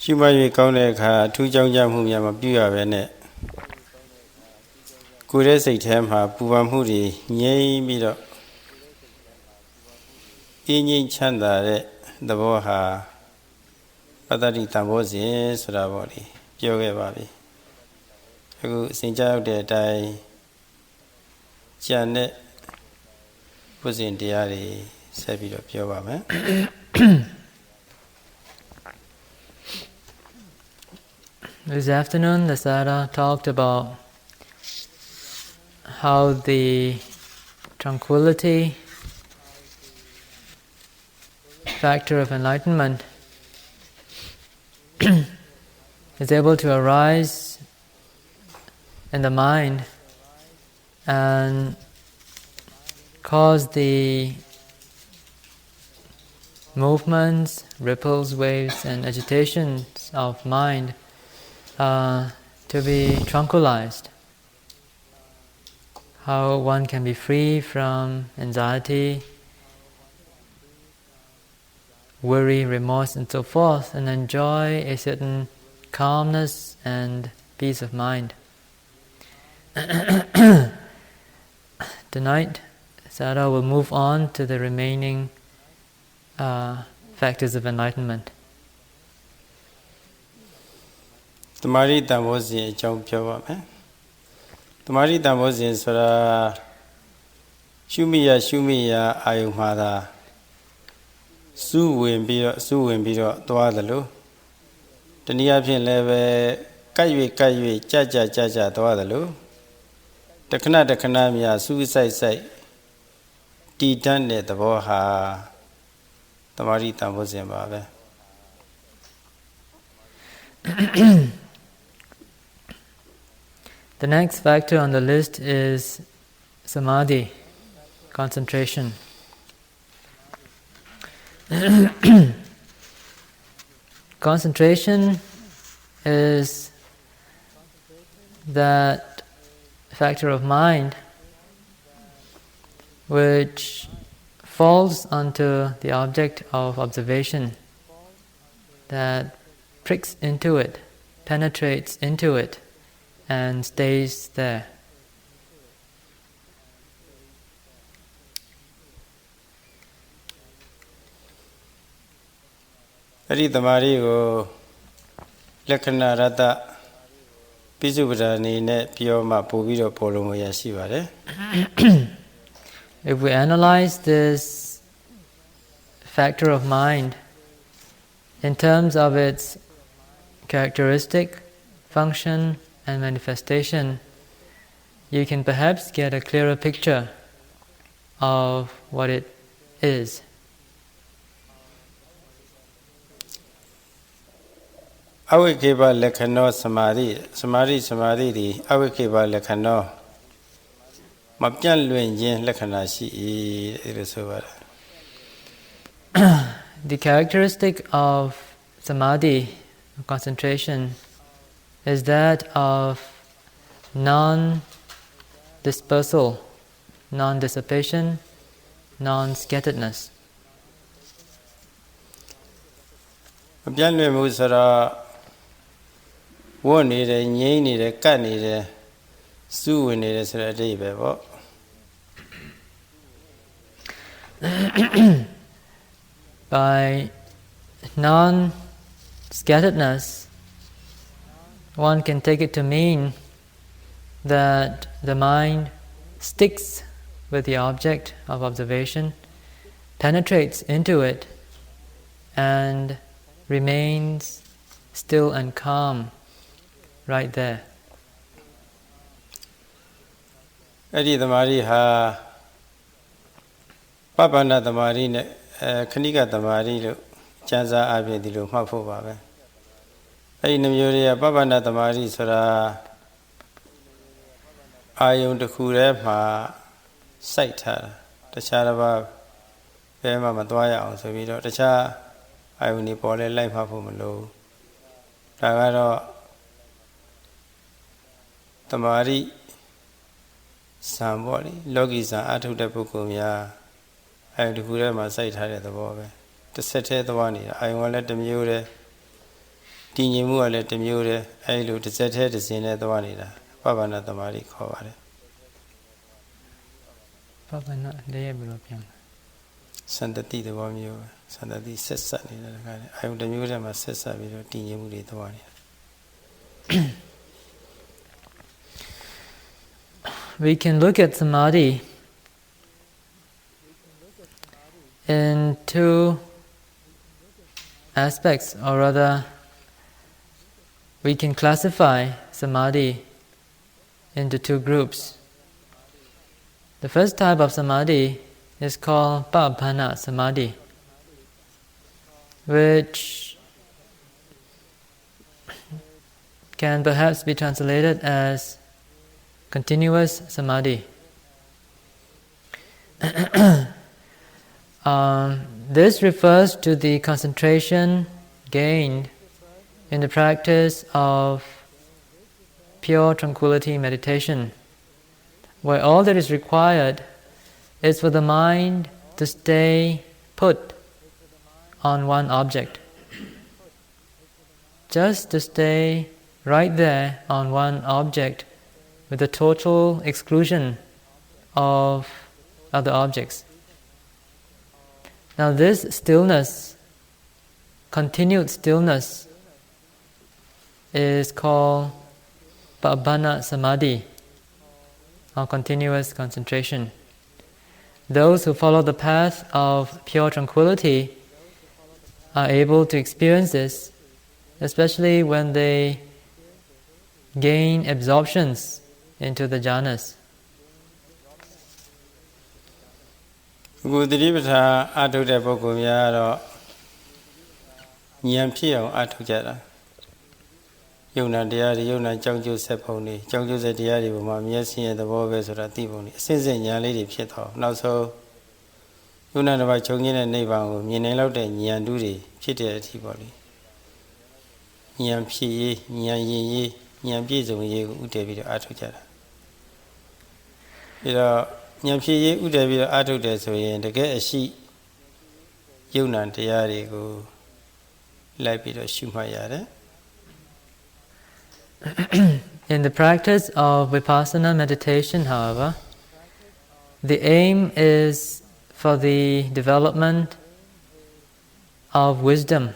ရှုမှတ်၍ကောင်းတဲ့အခါအထူးကြောင့်ကြမှုများမပြုရဘဲနဲ့ကိုယ်ရဲ့စိတ်ထဲမှာပူပန်မှုတွေငြိမ်းပြီးတော့အေးငြိမ်းချမ်းသာတဲ့သဘောဟာပတ္တိတံဘောဇဉ်ဆိုတာပေါ့လေပြောခဲ့ပါပြီအခုအစဉ်ကြောက်တဲ့အတိုင်းကျန်တဲ့ဘုဇဉ်တရားတွေဆက်ပြီးတော့ပြောပါမယ် This afternoon, the Sayadaw talked about how the tranquility factor of enlightenment is able to arise in the mind and cause the movements, ripples, waves and agitations of mind to be tranquilized. How one can be free from anxiety, worry, remorse and so forth and enjoy a certain calmness and peace of mind. Tonight, Sayadaw will move on to the remaining factors of enlightenment. တမာရိတံဘောဇဉ်အကြောင်းပြောပါမယ်တမာရိတံဘောဇဉ်ဆိုတာရှုမိရအာယုမှာသာစူးဝင်ပြီးတော့သွားသလိုတနည်းအားဖြင့်လည်းပဲကပ်၍ကြသွားသလိုတခဏများစူးစိုက်တည်တတ်တဲ့သဘောဟာတမာရိတံဘောဇဉ်ပါပဲ The next factor on the list is samadhi, concentration. Concentration is that factor of mind which falls onto the object of observation, that pricks into it, penetrates into it, and stays there. အဲ့ဒီတမာရီကိုလက္ခဏာရတ္တပိစုပဒာအနေနဲ့ပြောမှပို့ပြီးတော့ပေါ်လို့ရရှိပါတယ် If we analyze this factor of mind in terms of its characteristic, function, and manifestation, you can perhaps get a clearer picture of what it is. Awikeba lekhano samadhi di awikeba lekhano mapyan luen yin lekhana shi iro so ba The characteristic of samadhi, concentration, is that of non-dispersal, non-dissipation, non-scatteredness. မပြန့်လွင့်မှုဆိုတော့ဝတ်နေတယ်ငြိမ်းနေတယ်ကတ်နေတယ်စူးဝင်နေတယ်ဆိုတဲ့အဓိပ္ပာယ်ပေါ့ By non-scatteredness, one can take it to mean that the mind sticks with the object of observation, penetrates into it, and remains still and calm right there. အဲ့ဒီသမารိဟာပပ္ပန္နသမารိနဲ့ခဏိကသမารိလို့ကျမ်းစာအပြင်ဒီလိုမှတ်ဖို့ပါပဲအဲ့ဒီနှမျိုးတွေကပပ္ပန္နသမารိဆိုတာအာယုံတစ်ခုတည်းမှာစိုက်ထားတာတခြားတစ်ပါးဘယ်မှမသွားရအောင်ဆိုပြီးတော့တခြားအာယုန်ဒီပေါ်လဲလိုက်မှတ်ဖို့မလိုဒါကတော့တမာရိဇံပေါ့လေလောကီဇံအထုတ်တဲ့ပုဂ္ဂိုလ်များအာယုန်တစ်ခုထဲမှာစိုက်ထားတဲ့သဘောပဲတစ်ဆက်တည်းသွားနေတာအာယုန်ကလည်းတစ်မျိုးတည်း တည်ငြိမ်မှုကလည်းတစ်မျိုးတည်းအဲဒီလိုတစ်စက်တည်းတစ်စင်းနဲ့သွားနေတာပပ္ပနာသမာဓိခေါ်ပါတယ် Papana, they will be. စန္ဒတိသဘောမျိုးပဲစန္ဒတိဆက်ဆက်နေတာတခါလေအာယုန်တစ်မျိုးတည်းမှာဆက်ဆက်ပြီးတော့တည်ငြိမ်မှုတွေသွားနေတာ We can look at samadhi in two aspects, or rather, we can classify samadhi into two groups. The first type of samadhi is called Paṇḍitā Samadhi, which can perhaps be translated as continuous samadhi. This refers to the concentration gained in the practice of pure tranquility meditation, where all that is required is for the mind to stay put on one object. Just to stay right there on one object with the total exclusion of other objects. Now this stillness, continued stillness, is called Paṇḍitā Samadhi, or continuous concentration. Those who follow the path of pure tranquility are able to experience this, especially when they gain absorptions into the jhanas. အခုသတိပဋ္ဌာန်အထုတ်တဲ့ပုဂ္ဂိုလ်များတော့ဉာဏ်ဖြစ်အောင်အထုတ်ကြတာယုံနာတရားတွေယုံနာကြောင်းကျိုးဆက်ပုံတွေကြောင်းကျိုးဆက်တရားတွေပေါ်မှာမျက်စိရဲ့သဘောပဲဆိုတာသိပုံတွေအစစ်စစ်ဉာဏ်လေးတွေဖြစ်တော့နောက်ဆုံးယုံနာတစ်ပါးချုပ်ငင်းတဲ့နိဗ္ဗာန်ကိုမြင်နိုင်လောက်တဲ့ဉာဏ်တူးတွေဖြစ်တဲ့အထိပေါ့လေဉာဏ်ဖြစ်ရေးဉာဏ်ရည်ရေးဉာဏ်ပြည့်စုံရေးကိုဥတည်ပြီးတော့အထုတ်ကြတာပြီးတော့ဉာဏ်ဖြစ်ရေးဥတည်ပြီးတော့အထုတ်တယ်ဆိုရင်တကယ်အရှိယုံနာတရားတွေကိုလိုက်ပြီးတော့ရှုမှတ်ရတယ် In the practice of Vipassana meditation, however, the aim is for the development of wisdom,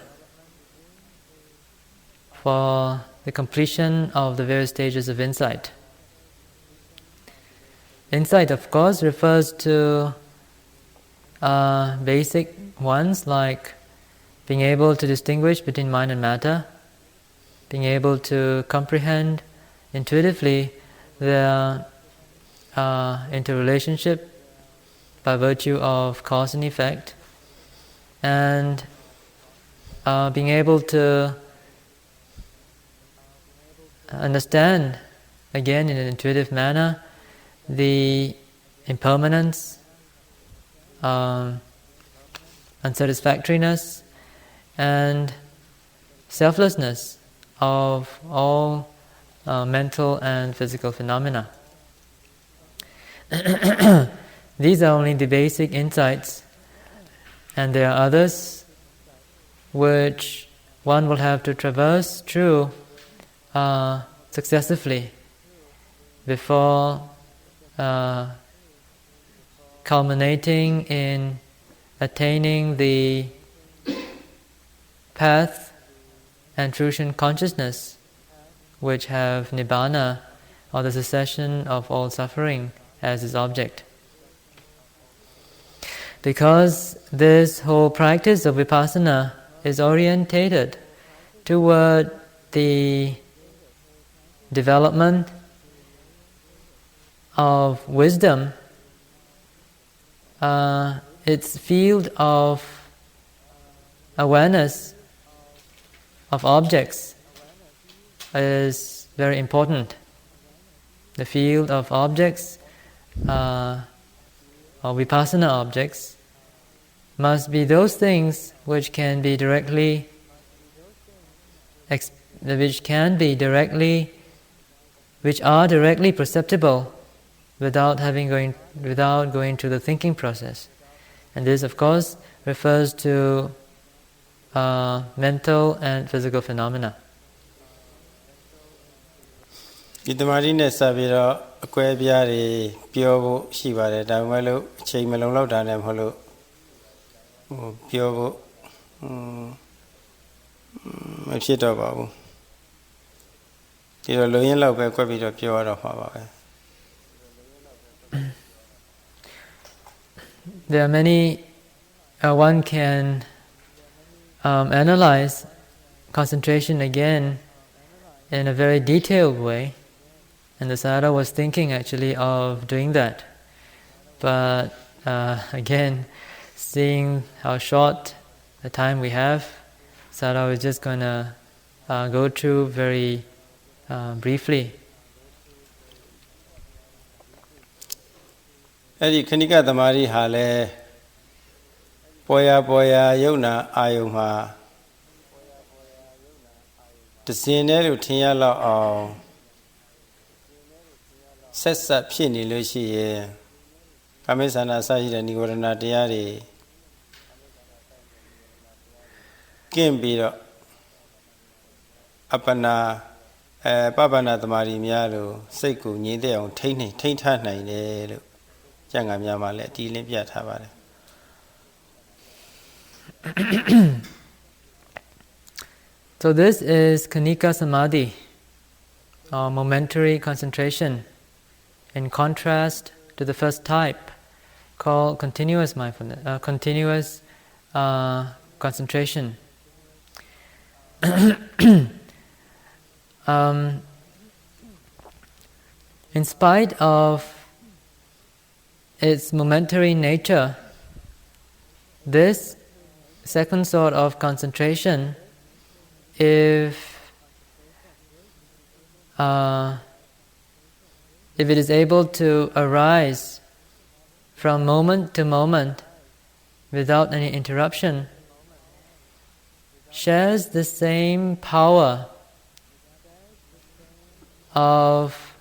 for the completion of the various stages of insight. Insight, of course, refers to basic ones like being able to distinguish between mind and matter, being able to comprehend intuitively their interrelationship by virtue of cause and effect, and being able to understand, again in an intuitive manner, the impermanence, unsatisfactoriness, and selflessness of all mental and physical phenomena. These are only the basic insights, and there are others which one will have to traverse through successively before culminating in attaining the path and Trushan consciousness, which have Nibbana, or the cessation of all suffering, as its object. Because this whole practice of Vipassana is orientated toward the development of wisdom, its field of awareness of objects is very important. The field of objects, or Vipassana objects, must be those things which are directly perceptible without going through the thinking process. And this, of course, refers to mental and physical phenomena. ဒီတမာရီနဲ့စပြီးတော့အကွဲပြားတွေပြောဖို့ရှိပါတယ်ဒါပေမဲ့လို့အချိန်မလုံလောက်တာနဲ့မဟုတ်လို့ပြောဖို့မဖြစ်တော့ပါဘူးဒီတော့လုံရင်လောက်ပဲကွက်ပြီးတော့ပြောရတော့မှာပါပဲ There are many one can analyze concentration again in a very detailed way. And the Sayadaw was thinking actually of doing that. But again, seeing how short the time we have, Sayadaw is just going to go through very briefly. အဲ့ဒီခဏိကသမารိဟာလဲပေါ်ရာယုံနာအာယုံမှာတစင်နဲ့လို့ထင်ရလောက်အောင်ဆက်ဆက်ဖြစ်နေလို့ရှိရင်ကာမိသနာအစရှိတဲ့និဝရဏတရားတွေကင်းပြီးတော့အပနာပပနာသမารိများလို့စိတ်ကိုငြိမ်သက်အောင်ထိန်းထားနိုင်တယ်လို့ကျမ်းဂန်များမှာလည်းအတီးလင်းပြထားပါတယ် So this is Khanika Samadhi, or momentary concentration, in contrast to the first type, called continuous mindfulness, continuous concentration. In spite of its momentary nature, this second sort of concentration, if it is able to arise from moment to moment without any interruption, shares the same power of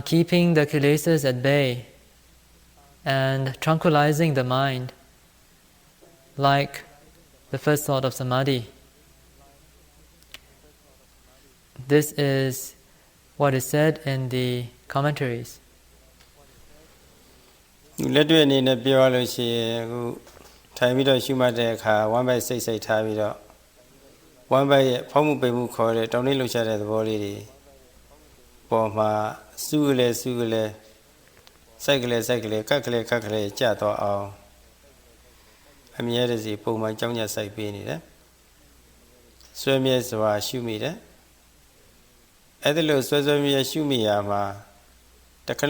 keeping the kilesas at bay and tranquilizing the mind, like the first sort of samadhi. This is what is said in the commentaries. လက်တွေ့အနေနဲ့ပြောရလို့ရှိရင်အခုထိုင်ပြီးတော့ရှုမှတ်တဲ့အခါဝမ်းဘက်စိတ်ထားပြီးတော့ဝမ်းဘက်ရဲ့ဖောက်မှုပိန်မှုခေါ်တဲ့တောင်းနှိမ့်လှုပ်ရှားတဲ့သဘောလေးတွေပေါ်မှာစူးကလေးစိုက်ကလေးကတ်ကလေးကြာတော့အောင်အမြဲတစေပုံမှန်ကြောင်းညက်စိုက်ပေးနေတယ်ဆွဲမြဲစွာရှုမိတယ်အဲ့ဒါလို့ဆွဲမြဲရှုမိရမှာတခဏ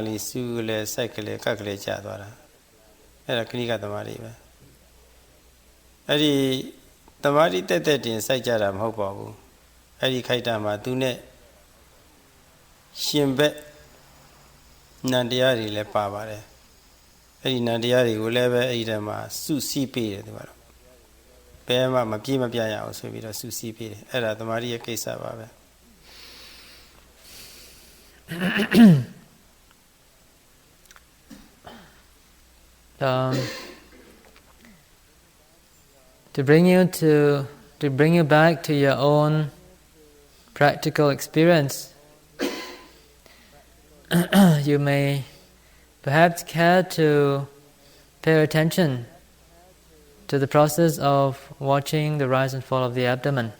လေးစူးကလေးစိုက်ကလေးကတ်ကလေးကြာသွားတာအဲ့ဒါခဏိကသမารိပဲအဲ့ဒီသမารိတက်တင်စိုက်ကြတာမဟုတ်ပါဘူးအဲ့ဒီခိုက်တာမှာသူနဲ့ရှင်ဘက်နန္တရားတွေလည်းပါပါတယ်အဲ့ဒီနန္တရားတွေကိုလည်းပဲအဲ့ဒီတည်းမှာစုစည်းပေးတယ်ဒီမှာတော့ဘယ်မှမပြေးမပြရအောင်ဆိုပြီးတော့စုစည်းပေးတယ်အဲ့ဒါသမารိရဲ့ကိစ္စပါပဲ To bring you back to your own practical experience, you may perhaps care to pay attention to the process of watching the rise and fall of the abdomen.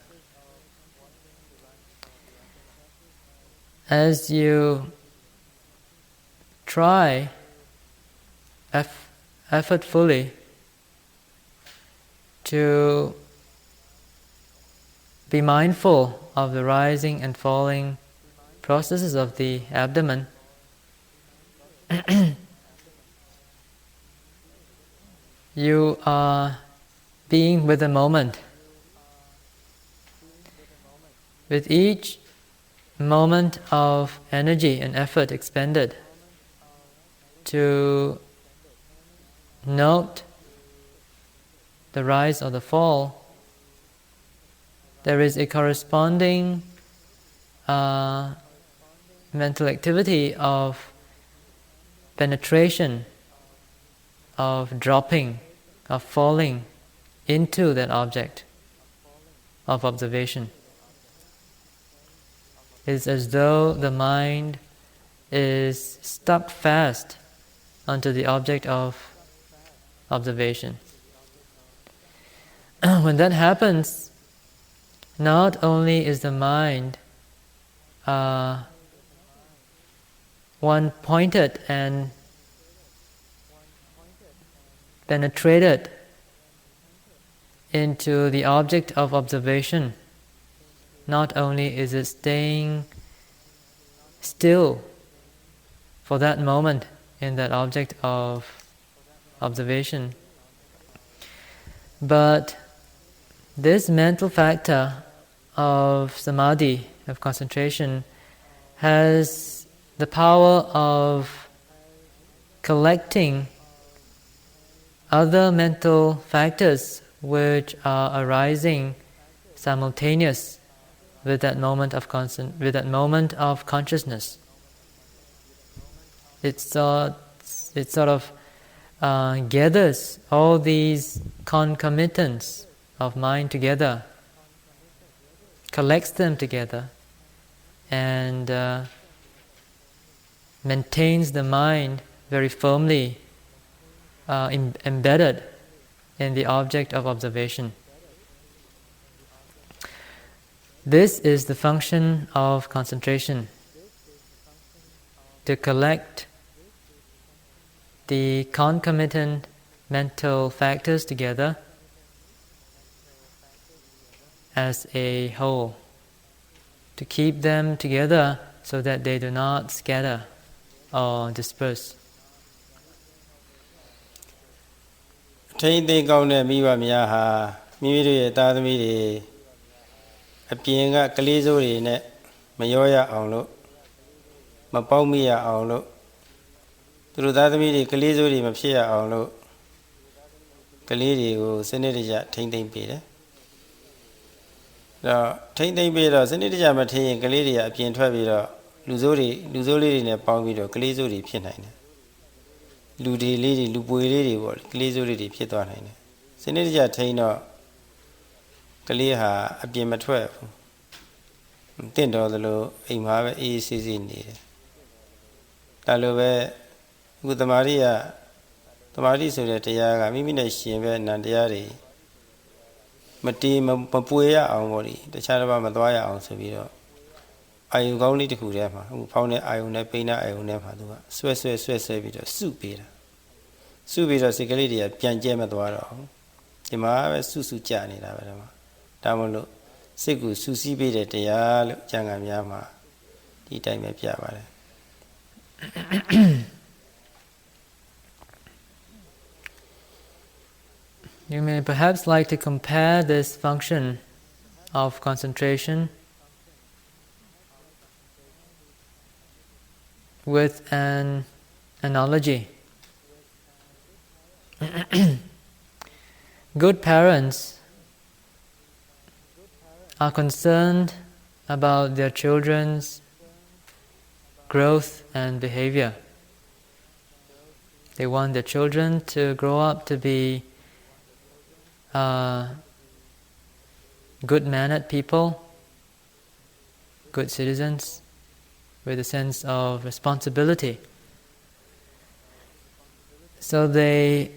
As you try effortfully to be mindful of the rising and falling processes of the abdomen, you are being with the moment. With each moment of energy and effort expended to note the rise or the fall, there is a corresponding mental activity of penetration, of dropping, of falling into that object of observation. it's as though the mind is stuck fast onto the object of observation. When that happens, not only is the mind one pointed and penetrated into the object of observation, not only is it staying still for that moment in that object of observation, but this mental factor of samadhi, of concentration, has the power of collecting other mental factors which are arising simultaneous with that moment of consciousness. It sort of gathers all these concomitants of mind together, collects them together, and maintains the mind very firmly embedded in the object of observation. This is the function of concentration, to collect the concomitant mental factors together as a whole, to keep them together so that they do not scatter or disperse. ထိန်းသိမ်းကောင်းတဲ့မိဘများဟာမိမိတို့ရဲ့သားသမီးတွေအပြင်ကကလေးစိုးတွေနဲ့မရောရအောင်လို့မပေါက်မိရအောင်လို့သူတို့သားသမီးတွေကလေးစိုးတွေမဖြစ်ရအောင်လို့ကလေးတွေကိုစနစ်တကျထိန်းသိမ်းပေးတယ်။အဲ့တော့ထိန်းသိမ်းပေးတော့စနစ်တကျမထိန်းရင်ကလေးတွေကအပြင်ထွက်ပြီးတော့လူစိုးလေးတွေနဲ့ပေါင်းပြီးတော့ကလေးစိုးတွေဖြစ်နိုင်တယ်။လူတွေလေးတွေလူပွေလေးတွေပေါ့ကလေးစိုးလေးတွေဖြစ်သွားနိုင်တယ်။စနစ်တကျထိန်းတော့ကလေးဟာအပြင်မထွက်ဘူး။တင့်တော်သလိုအိမ်မှာပဲအေးအေးဆေးဆေးနေတယ်။ဒါလိုပဲအခုတမာရီဆိုတဲ့တရားကမိမိနဲ့ရှင်ပဲအနန္တရားတွေမတီးမပွေရအောင်ပေါ့လေတခြားတစ်ပါးမသွားရအောင်ဆိုပြီးတော့အာယုကောင်းလေးတစ်ခုတည်းမှာအခုဖောင်းတဲ့အာယုနဲ့ပိန်းတဲ့အာယုနဲ့မှာသူကဆွဲပြီးတော့စုပေးတာစုပြီးတော့စိတ်ကလေးတွေကပြန်ကျဲမသွားတော့ဒီမှာပဲစုကြနေတာပဲဒါမှဒါမလို့စိတ်ကိုစူးစီးပေးတဲ့တရားလို့ကျမ်းဂန်များမှာဒီအတိုင်းပဲပြပါတယ် You may perhaps like to compare this function of concentration with an analogy. Good parents are concerned about their children's growth and behavior. They want their children to grow up to be good-mannered people, good citizens, with a sense of responsibility. So they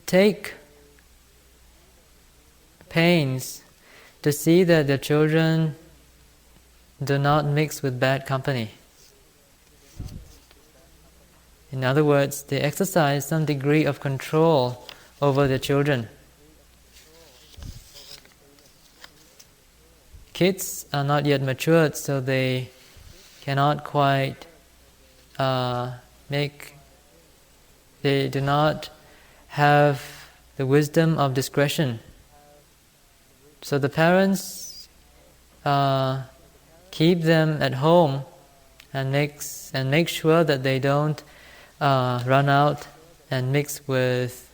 take pains to see that their children do not mix with bad company. In other words, they exercise some degree of control over their children. Kids are not yet matured, so they cannot quite they do not have the wisdom of discretion. So the parents keep them at home and make sure that they don't run out and mix with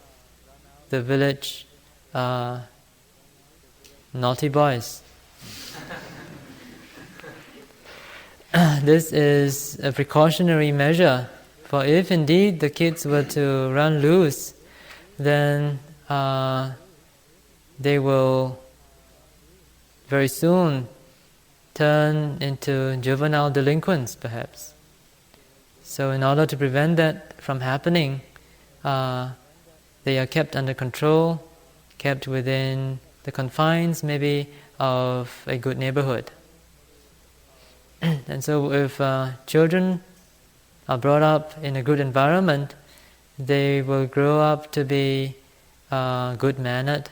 the village naughty boys. This is a precautionary measure, for if indeed the kids were to run loose, then they will very soon turn into juvenile delinquents, perhaps. So in order to prevent that from happening, they are kept under control, kept within the confines maybe of a good neighborhood. And so if children are brought up in a good environment, they will grow up to be good-mannered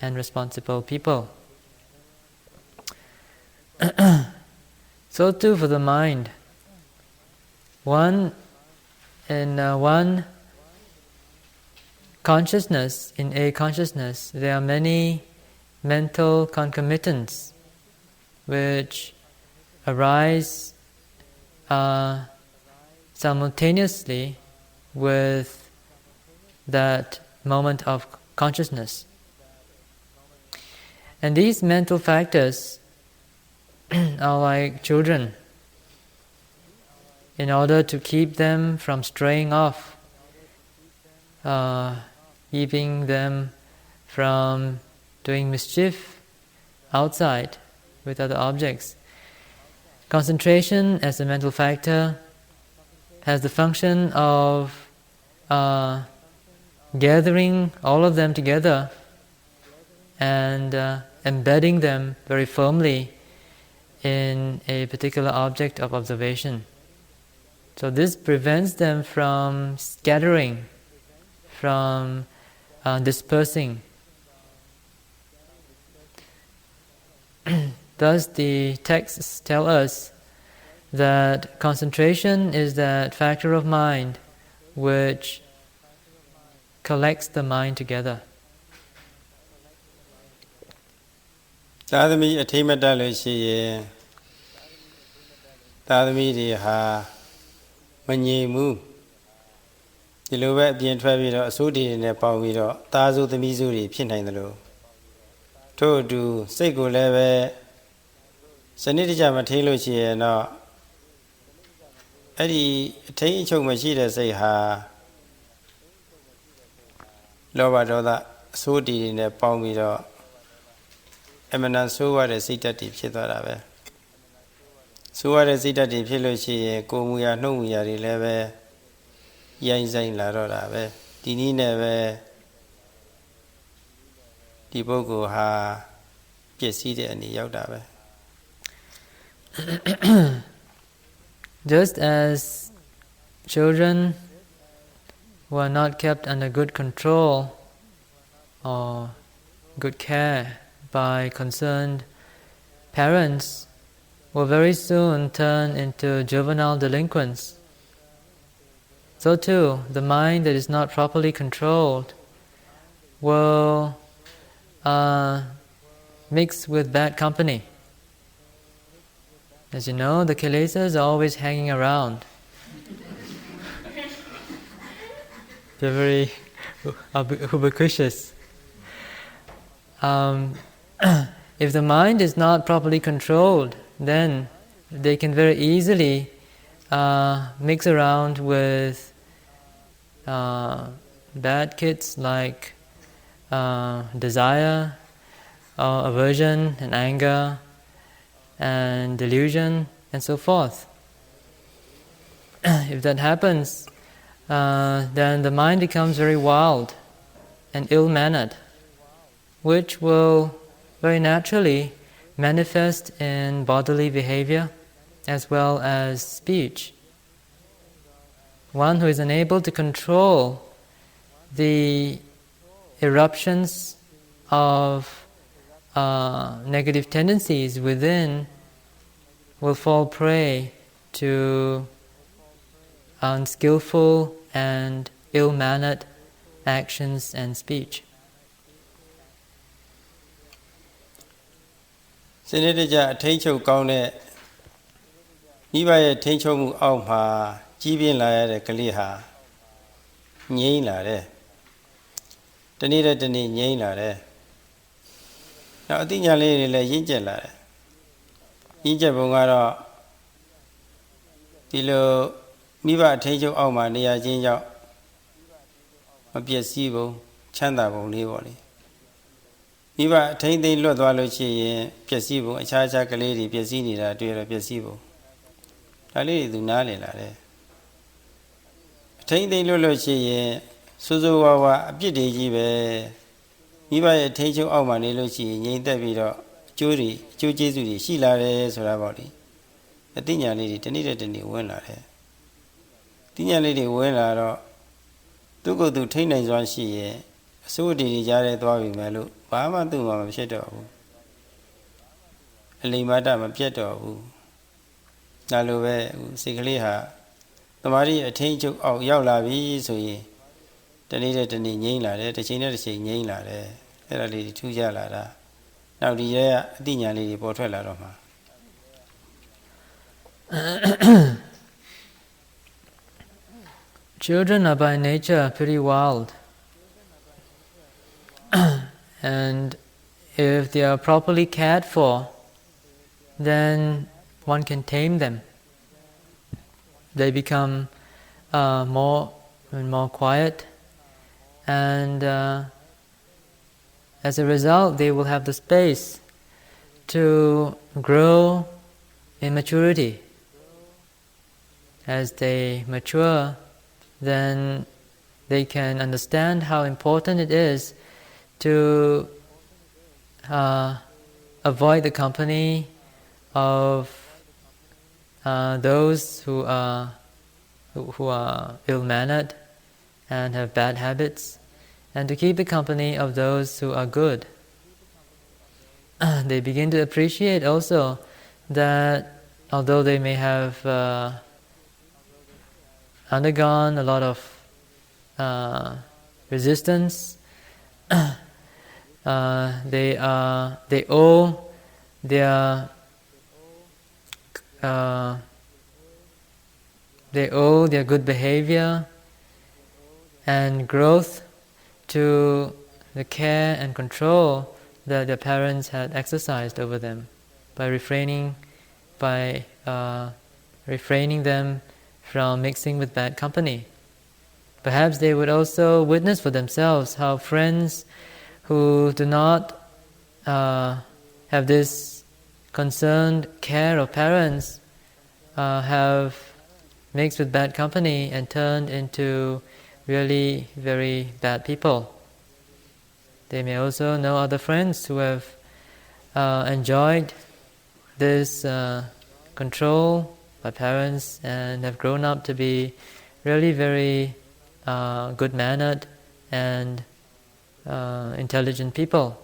and responsible people. So too for the mind. One consciousness, in a consciousness, there are many mental concomitants which arise simultaneously with that moment of consciousness. And these mental factors are like children. In order to keep them from straying off, keeping them from doing mischief outside with other objects. Concentration as a mental factor has the function of gathering all of them together and embedding them very firmly in a particular object of observation. So this prevents them from scattering, from dispersing. Thus the texts tell us that concentration is that factor of mind which collects the mind together. သာသမီအထိမ့်မတက်လို့ရှိရင်သာသမီတွေဟာမငြိမ်ဘူးဒီလိုပဲအပြင်ထွက်ပြီးတော့အစိုးတွေနဲ့ပေါင်းပြီးတော့သားစုသမီးစုတွေဖြစ်နိုင်တယ်လို့ထို့အတူစိတ်ကိုလည်းပဲစနစ်တကျမထိလို့ရှိရင်တော့အဲ့ဒီအထိန်အချုပ်မရှိတဲ့စိတ်ဟာလောဘဒေါသအစိုးတွေနဲ့ပေါင်းပြီးတော့အမှန်တန်ဆိုးရတဲ့စိတ်ဓာတ်တွေဖြစ်သွားတာပဲဆိုးရတဲ့စိတ်ဓာတ်တွေဖြစ်လို့ရှိရင်ကိုယ်မူရာနှုတ်မူရာတွေလည်းပဲရိုင်းဆိုင်လာတော့တာပဲဒီနည်းနဲ့ပဲဒီပုဂ္ဂိုလ်ဟာပျက်စီးတဲ့အနေရောက်တာပဲ Just as children who are not kept under good control or good care by concerned parents will very soon turn into juvenile delinquents. So too, the mind that is not properly controlled will mix with bad company. As you know, the kilesas are always hanging around. They're very ubiquitous. If the mind is not properly controlled, then they can very easily mix around with bad kids like desire, aversion and anger and delusion and so forth. If that happens, then the mind becomes very wild and ill-mannered, which will very naturally manifest in bodily behavior as well as speech. One who is unable to control the eruptions of negative tendencies within will fall prey to unskillful and ill-mannered actions and speech. စနစ်တကျအထိန်ချုပ်ကောင်းတဲ့မိဘရဲ့ထိန်ချုပ်မှုအောက်မှာကြီးပြင်းလာရတဲ့ကလေးဟာငြိမ်းလာတယ်တနေ့တနေ့ငြိမ်းလာတယ်နောက်အသိဉာဏ်လေးတွေလည်းရင့်ကျက်လာတယ်ရင့်ကျက်ပုံကတော့ဒီလိုမိဘအထိန်ချုပ်အောက်မှာနေရာချင်းကြောင့်မပျက်စီးပုံချမ်းသာပုံလေးပေါ့လေ Viva attain the Lord Walochi, Piasibo, a charge lady, Piasini, dear Piasibo. A lady do Nali Lare. Attain the Lolochi, Suzuwa, a pity gibe. Viva attain you all my Nilochi, Yen Davido, Judy, Juji, Sheila, Sorabody. A dinner lady, Tanita, and the winner. Dinner lady, winner. To go to Tina one she, so did he Jared Wabi Melu, Bama do Mamma Shadow. A lay madame a pieto. Nalove, Sikaliha. The Marie attained you out Yaula, so ye. The needed an Yinla, the China saying Yinla, there are lady two Yala. Now the year, Dina lady Portella Roma. Children are by nature pretty wild. And if they are properly cared for, then one can tame them. They become more and more quiet, and as a result they will have the space to grow in maturity. As they mature, then they can understand how important it is to avoid the company of those who are ill-mannered and have bad habits, and to keep the company of those who are good. They begin to appreciate also that although they may have undergone a lot of resistance, they owe their good behavior and growth to the care and control that their parents had exercised over them by refraining them from mixing with bad company. Perhaps they would also witness for themselves how friends who do not have this concerned care of parents have mixed with bad company and turned into really very bad people. They may also know other friends who have enjoyed this control by parents and have grown up to be really very good-mannered and intelligent people.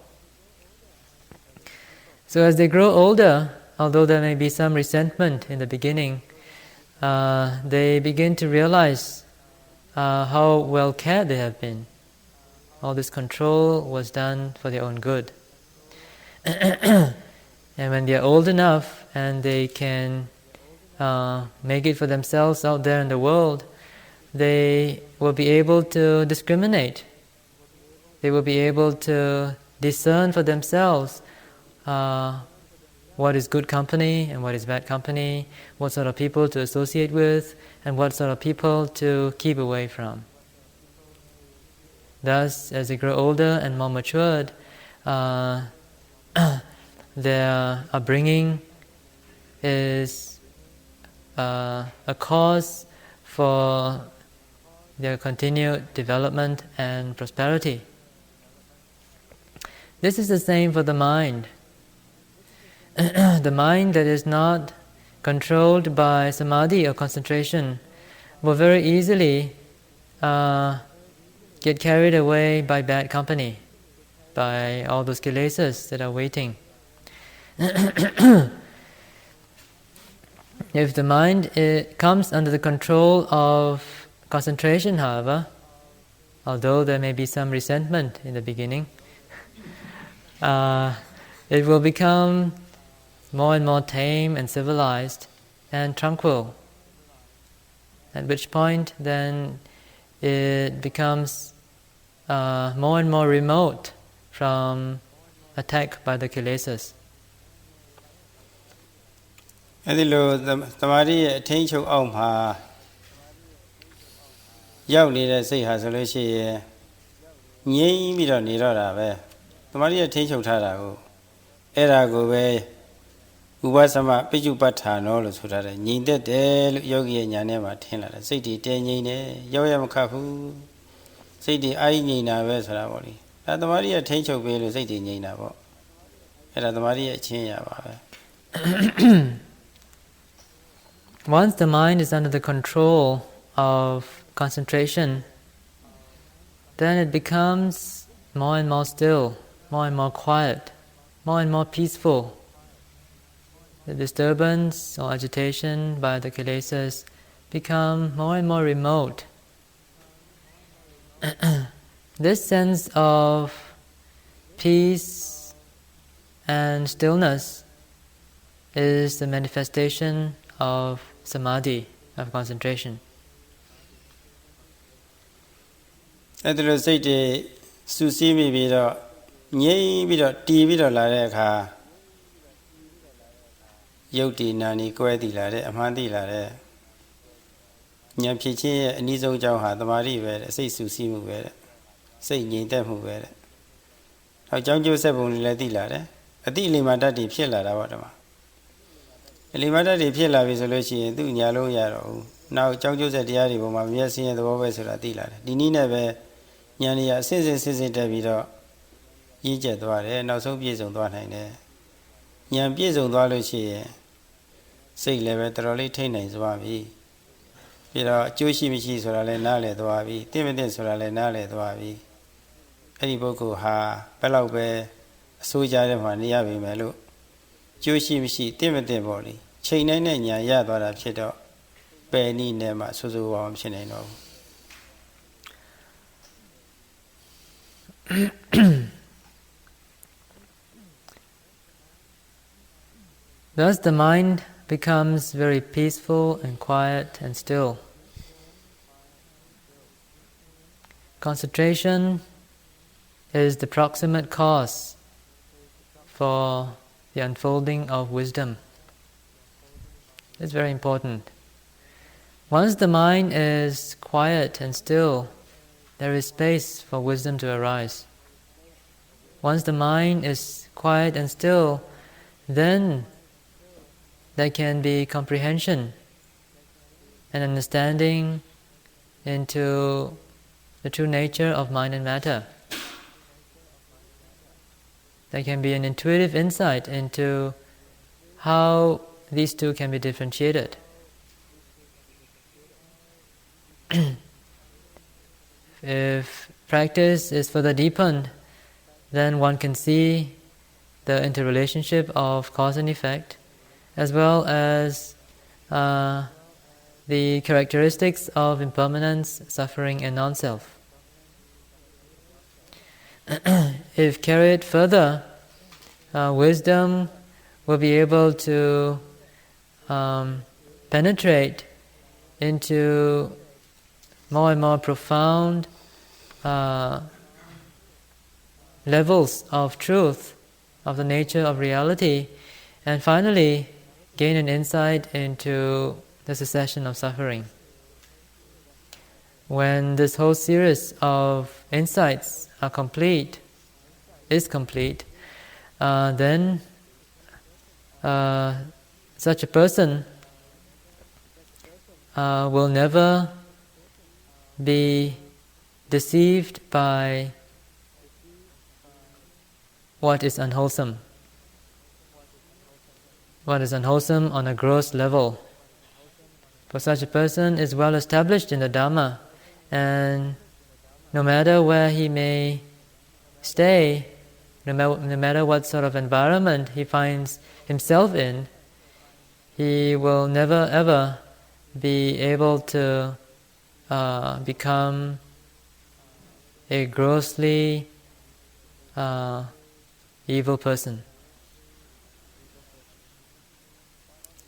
So as they grow older, although there may be some resentment in the beginning, they begin to realize how well cared they have been. All this control was done for their own good. And when they are old enough and they can make it for themselves out there in the world, they will be able to discriminate. They will be able to discern for themselves what is good company and what is bad company, what sort of people to associate with, and what sort of people to keep away from. Thus, as they grow older and more matured, their upbringing is a cause for their continued development and prosperity. This is the same for the mind. The mind that is not controlled by samadhi or concentration will very easily get carried away by bad company, by all those kilesas that are waiting. If the mind comes under the control of concentration, however, although there may be some resentment in the beginning, it will become more and more tame and civilized and tranquil, at which point then it becomes more and more remote from attack by the kilesas. အဲ့ဒီလိုသမာဓိရဲ့အထင်းချုပ်အောက်မှာရောက်နေတဲ့စိတ်ဟာဆိုလို့ရှိရင်ငြိမ်းပြီးတော့နေတော့တာပဲသ Tamari take out Tarago. Erago way Ubasama, Pichu Patano, Sudara, Ninde Del, Yogi and Yanema Tena, City, Tenine, Yoyam Kapu, City, I Nina Vesravoli. At the Maria take of Velu, City Nina. At the Maria Chia. Once the mind is under the control of concentration, then it becomes more and more still, more and more quiet, more and more peaceful. The disturbance or agitation by the kilesas become more and more remote. This sense of peace and stillness is the manifestation of samadhi, of concentration. At the city, Susimi Vido, Nye Vido, T Vido Lareka, Yoti Nani, Queti Lare, Amandi Lare, Nyapichi, Nizo Jauha, the Mari, say Susimu, say Yintamu. How John Joseph only let the lare, a dealing Madadi Pilla Wadama. Limada de Pilla Visolochi, do Yalo Yaro. Now John Joseph Diari, my Viasi and the Overs of Adila. Dinina Yania says Davido Yija Dware, now so pies on Dwane. Yan pies on Dwalochi, say Levetroli Tena Zwabi. Pira Joshi Michi Sorale Nale Dwabi, Timothy Sorale Nale Dwabi. Ediboko ha, Pelaube, Soja Mania Melo. Joshi Michi, Timothy Boli, Chain and Yadara Chedo, Benny Nema, Suzu Shineno. Thus the mind becomes very peaceful and quiet and still. Concentration is the proximate cause for the unfolding of wisdom. It's very important. Once the mind is quiet and still, there is space for wisdom to arise. Once the mind is quiet and still, then there can be comprehension and understanding into the true nature of mind and matter. There can be an intuitive insight into how these two can be differentiated. If practice is further deepened, then one can see the interrelationship of cause and effect, as well as the characteristics of impermanence, suffering, and non-self. If carried further, wisdom will be able to penetrate into more and more profound levels of truth, of the nature of reality, and finally gain an insight into the cessation of suffering. When this whole series of insights are complete, then such a person will never be deceived by what is unwholesome. What is unwholesome on a gross level. For such a person is well established in the Dhamma, and no matter where he may stay, no matter what sort of environment he finds himself in, he will never ever be able to become a grossly evil person.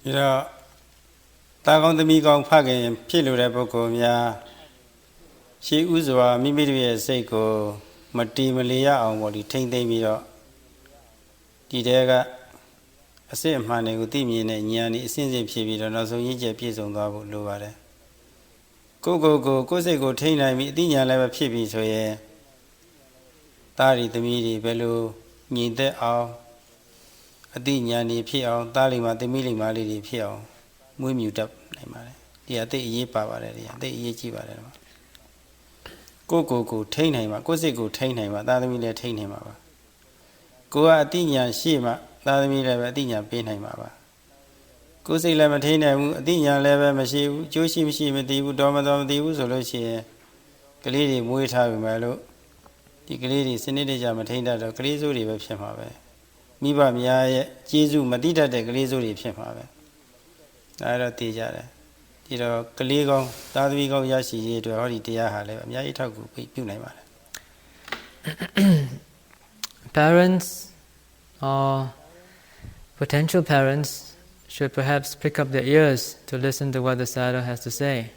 Takon the Migong Pagin, Pilu Bokomia, she Uzwa, Mimidia Seiko, Mati Malia, or what he take the mirror. Didega, a same man with Timi and Yanni, since if she be also each piece on the Luvare. Go, say go, Tina, me, Dina, never pippy, so yeah. Tari the midi, Belu, Nide ao, Adinyani Pio, Talima the Mili Mali Pio, Mumut up, the Ate Ye Pava, the Ye Chiva. Go, tain him, go say go tain him, that mean tain him. Go Adinya Shima, that mean Adinya pain him. Go say Lamatina, Adinya Leva Mashi, Joshi Mishima, Domadom, the Uzolochi, Galidi, Muita, Malo, the Galidi, Senator Jamatina, the Grisuri of Shemave. Miba Mia, Jesu, Madita, the Grisuri of Shemave. I don't teach her. You know, Kaligo, Tadvigo Yashi to Horitia Hale, Yaitaku, Punema. Parents or potential parents should perhaps prick up their ears to listen to what the Sayadaw has to say.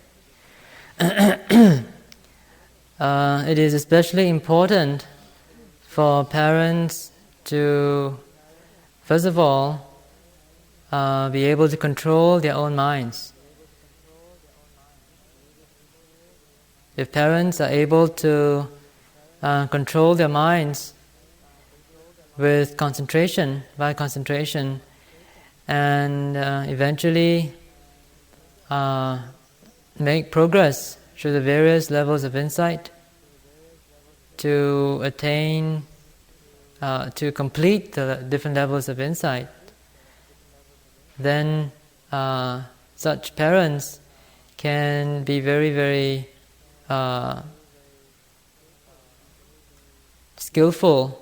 It is especially important for parents to, first of all, be able to control their own minds. If parents are able to control their minds with concentration, by concentration, and eventually make progress through the various levels of insight to attain, to complete the different levels of insight, then such parents can be very, very skillful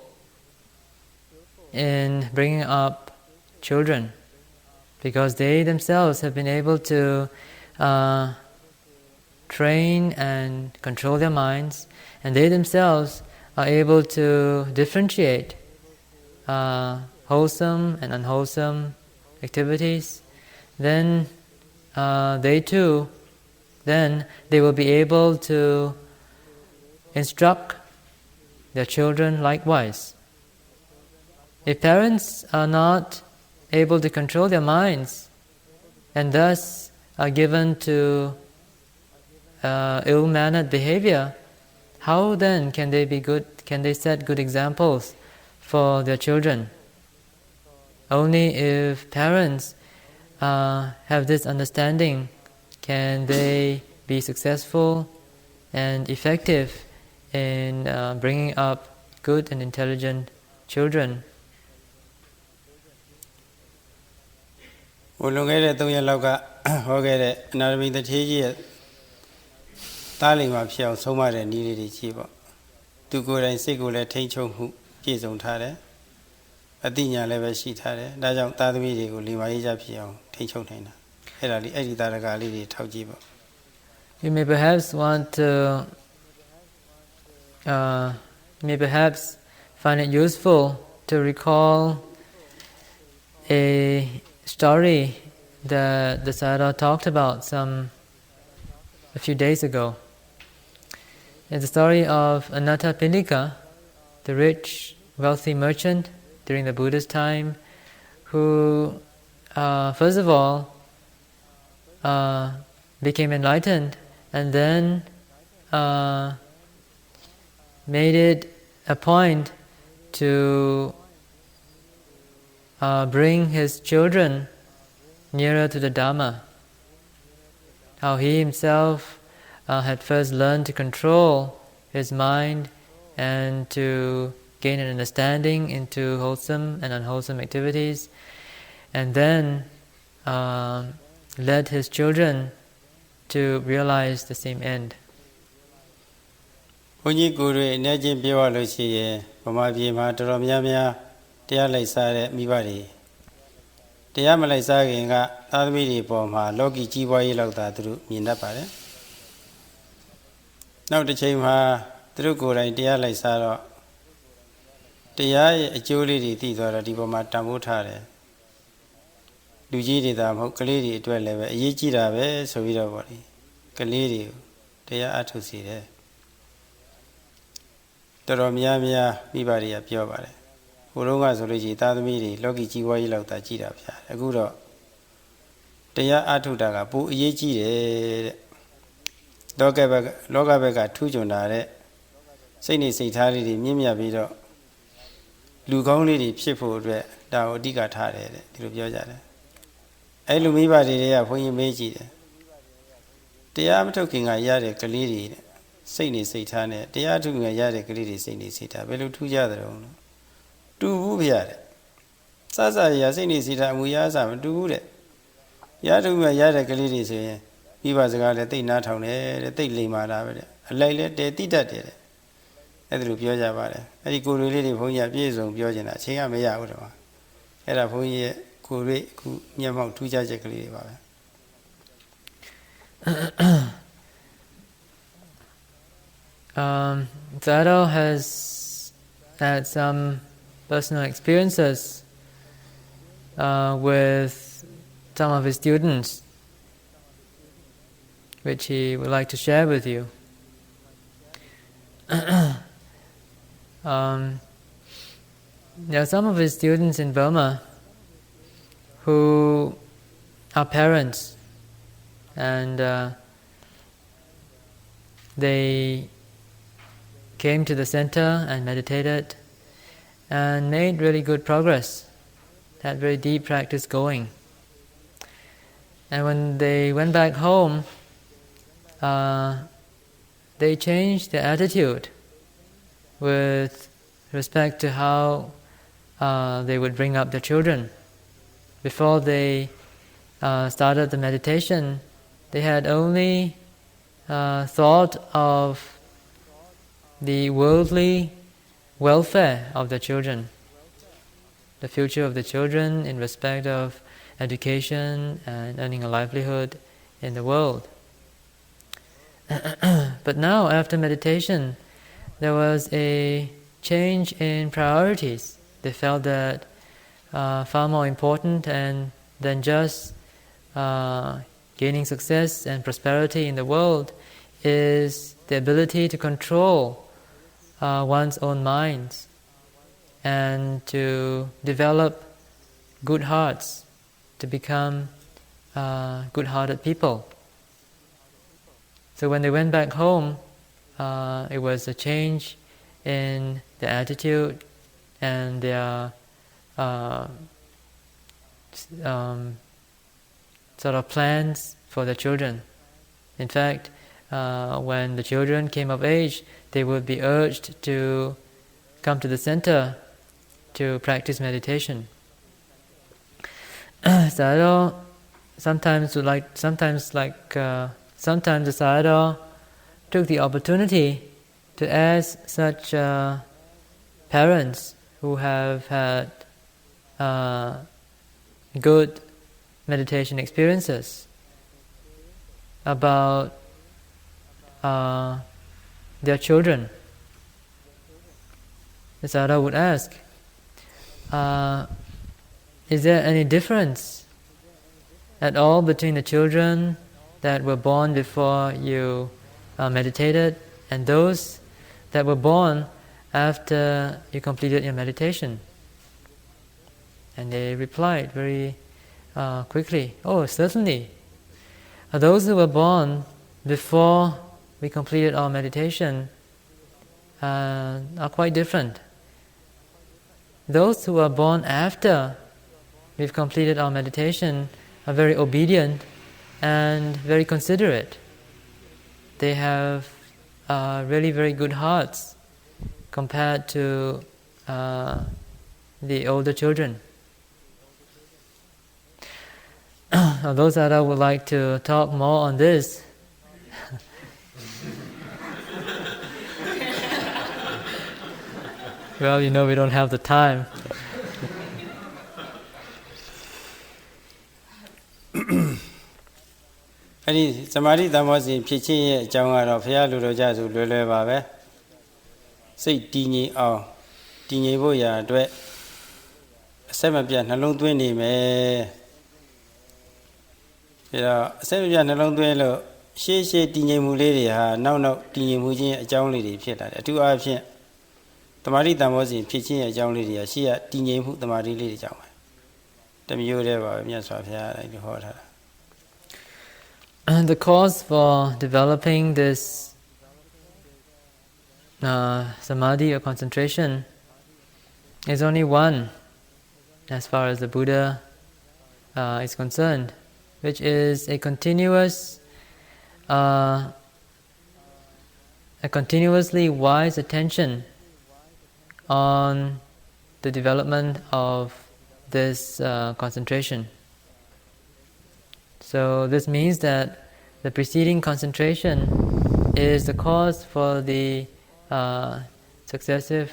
in bringing up children, because they themselves have been able to train and control their minds, and they themselves are able to differentiate wholesome and unwholesome activities. Then they too, then they will be able to instruct their children likewise. If parents are not able to control their minds and thus are given to ill-mannered behavior, how then can they be good? Can they set good examples for their children? Only if parents have this understanding can they be successful and effective in bringing up good and intelligent children. Ulungere Toya Loga, Hogere, Narvi the Tiji, Talim of Shell, so much and needed cheaper. To go and segule Tencho who is on Tare, Adinya level sheet Tare, Dajam Tadmi, Lima Pio, Tencho Tana, Edari Editaragali, Taujibo. You may perhaps want to, may perhaps find it useful to recall a story that the Sayadaw talked about a few days ago. It's the story of Anathapindika, the rich, wealthy merchant during the Buddha's time, who, first of all, became enlightened, and then made it a point to bring his children nearer to the Dhamma. How he himself had first learned to control his mind and to gain an understanding into wholesome and unwholesome activities, and then led his children to realize the same end. Onyi Guru, Najim Biwa Lucy, Pomabi Matoromyamia, Tialai Sare, Mibari. Tiamalai Saginga, Almiri Poma, Loki Jiwa Yelota through Minapare. Now the Chima, through Gura, Tialai Saro. Tia, a Julie, Tito, Dipoma Tamutare. Lujidi, the Kaliri, 12, Yichirabe, so we don't worry. Kaliri, Tia Atusi there. Toromyamia, Mibari, Piovare. Urunga Soliji, Tadmiri, Loki Jiwa Yelota Jira, a good Tia Atutaga, Bu Yichi, Logabega, Tujunare, စိတ်နေစိတ်ထားလေးတွေမြင့်မြတ်ပြီးတော့လူကောင်းလေးတွေဖြစ်ဖို့အတွက်ဒါကိုအဓိကထားတယ်တဲ့ဒီလိုပြောကြတယ်အဲ့လူမိဘတွေကဘုန်းကြီးမေးကြည့်တယ်တရားမထုတ်ခင်ကရတဲ့ကလေးတွေတဲ့စိတ်နေစိတ်ထားနဲ့တရားထုတ်ခင်ကရတဲ့ကလေးတွေစိတ်နေစိတ်ထားဘယ်လိုထူးကြသလဲလို့တူဘူးဗျာတဲ့စစရစိတ်နေစိတ်ထားအမူအရာအစမတူဘူးတဲ့ရထုတ်ခင်ကရတဲ့ကလေးတွေဆိုရင်မိဘစကားလည်းတိတ်နားထောင်တယ်တဲ့တိတ်လိမ်မာတာပဲတဲ့အလိုက်လည်းတဲတိတတ်တယ်တဲ့အဲ့ဒါလိုပြောကြပါတယ်အဲ့ဒီကိုယ်တွေလေးတွေဘုန်းကြီးကပြည့်စုံပြောနေတာအချိန်ကမရဘူးတော့အဲ့ဒါဘုန်းကြီးရဲ့ကိုယ်တွေအခုမျက်မှောက်ထူးခြားချက်ကလေးတွေပါပဲSayadaw has had some personal experiences with some of his students, which he would like to share with you. There are some of his students in Burma who are parents, and they came to the center and meditated and made really good progress, had very deep practice going. And when they went back home, they changed their attitude with respect to how they would bring up their children. Before they started the meditation, they had only thought of the worldly welfare of the children, the future of the children in respect of education and earning a livelihood in the world. But now, after meditation, there was a change in priorities. They felt that far more important than just gaining success and prosperity in the world is the ability to control one's own minds and to develop good hearts, to become good-hearted people. So when they went back home, it was a change in their attitude and their sort of plans for the children. In fact, when the children came of age, they would be urged to come to the center to practice meditation. Sayadaw sometimes the Sayadaw took the opportunity to ask such parents who have had good meditation experiences about their children. The Sayadaw would ask, is there any difference at all between the children that were born before you meditated and those that were born after you completed your meditation? And they replied very quickly, oh, certainly. Those who were born before we completed our meditation are quite different. Those who are born after we've completed our meditation are very obedient and very considerate. They have really very good hearts compared to the older children. Although Sayadaw would like to talk more on this, well, you know, we don't have the time. Samadhi Dhamma sin phit chin ye ajaung kado Phaya lu lo ja su lwe lwe ba be. Sait ti ngyi aung ti ngyi phot ya atwet aset ma piat nalong twin ne me. Pi da aset ma piat nalong twin lo shie shie ti ngyi mu le de ha naw naw ti ngyi mu chin ajaung le de phit la de. Atu a phit Samadhi Dhamma sin phit chin ye ajaung le de ya shie ya ti ngyi mu Samadhi le de ajaung ba. Tamyo de ba Myat Swa Phaya lai lo ho tha da. And the cause for developing this samadhi or concentration is only one as far as the Buddha is concerned, which is a continuously wise attention on the development of this concentration. So this means that the preceding concentration is the cause for the successive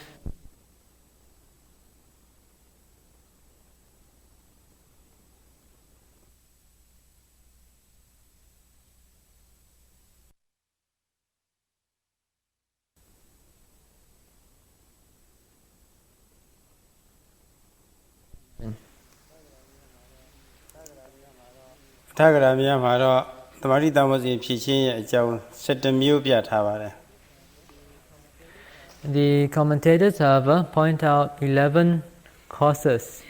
Theravada မှာတော့တမာတိတမောစီဖြစ်ခြင်းရဲ့အကြောင်း7မျိုးပြထားပါတယ် The commentators, however, point out 11 causes.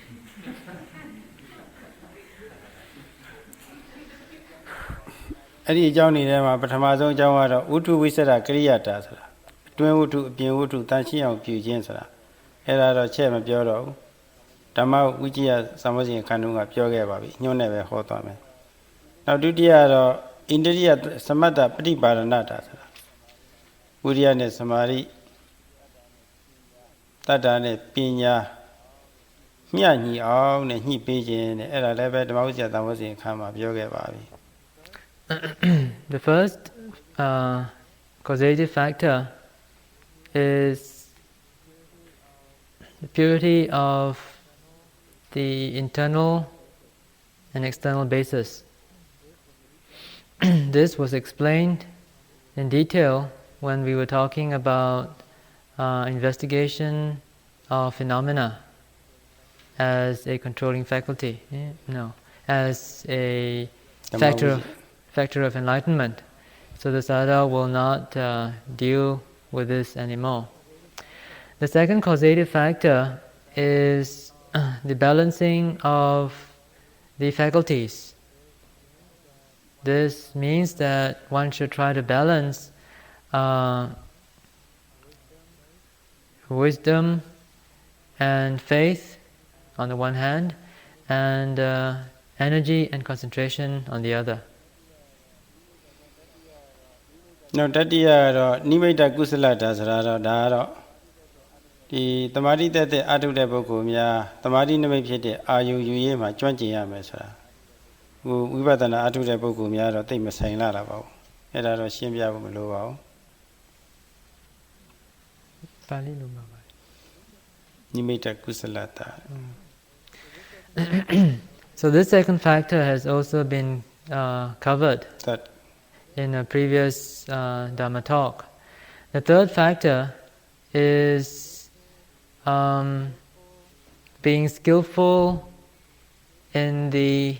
အဲ့ဒီအကြောင်းတွေထဲမှာပထမဆုံးအကြောင်းကတော့ဝိတုဝိသရကရိယာတာဆိုတာအတွင်းဝတ္ထုအပြင်ဝတ္ထုတန်ရှင်းအောင်ပြုခြင်းဆိုတာအဲ့ဒါတော့ချက်မပြောတော့ဘူးဓမ္မဝိကြယသမောစီခန္ဓုကပြောခဲ့ပါပြီညွှန်းနဲ့ပဲဟောသွားမယ်နောက်ဒုတိယကတော့ဣန္ဒြိယသမတ္တပฏิပါရဏတာဆိုတာဝိရိယနဲ့သမာဓိတတ္တာနဲ့ပညာမျှညီအောင်နဲ့ညှိပေးခြင်းနဲ့အဲ့ဒါလည်းပဲဓမ္မဝိကြယသမောစီခန္ဓာမှာပြောခဲ့ပါပြီ The first causative factor is the purity of the internal and external basis. This was explained in detail when we were talking about investigation of phenomena as a controlling faculty. As a factor of enlightenment. So the Sayadaw will not deal with this anymore. The second causative factor is the balancing of the faculties. This means that one should try to balance wisdom and faith on the one hand, and energy and concentration on the other. နောက်တတိယကတော့နိမိတ်တကုသလတာဆိုတာတော့ဒါကတော့ဒီတမာတိတက်တဲ့အထုတဲ့ပုဂ္ဂိုလ်များတမာတိနိမိတ်ဖြစ်တဲ့အာယုယူရေးမှာကျွမ်းကျင်ရမယ်ဆိုတာဟိုဝိပဿနာအထုတဲ့ပုဂ္ဂိုလ်များတော့သိမဆိုင်လာတာပါဘူးအဲ့ဒါတော့ရှင်းပြဖို့မလိုပါဘူးပါဠိလိုပါပါနိမိတ်တကုသလတာ So this second factor has also been covered in a previous Dhamma talk. The third factor is being skillful in the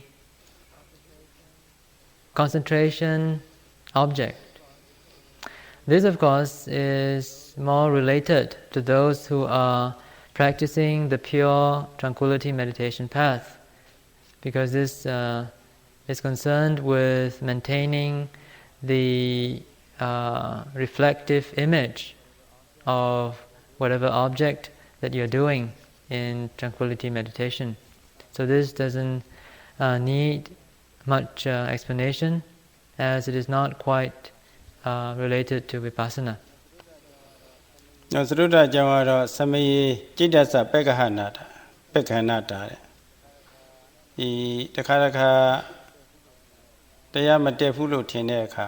concentration object. This, of course, is more related to those who are practicing the pure tranquility meditation path, because this is concerned with maintaining the reflective image of whatever object that you're doing in tranquility meditation. So this doesn't need much explanation, as it is not quite related to Vipassana. နောက်သရုဒ္ဓကြောင့်ကတော့သမယေจิตတ္တပက္ခဟနာတာပက္ခဏတာတဲ့ဒီတခါတခါတရားမတက်ဘူးလို့ထင်တဲ့အခါ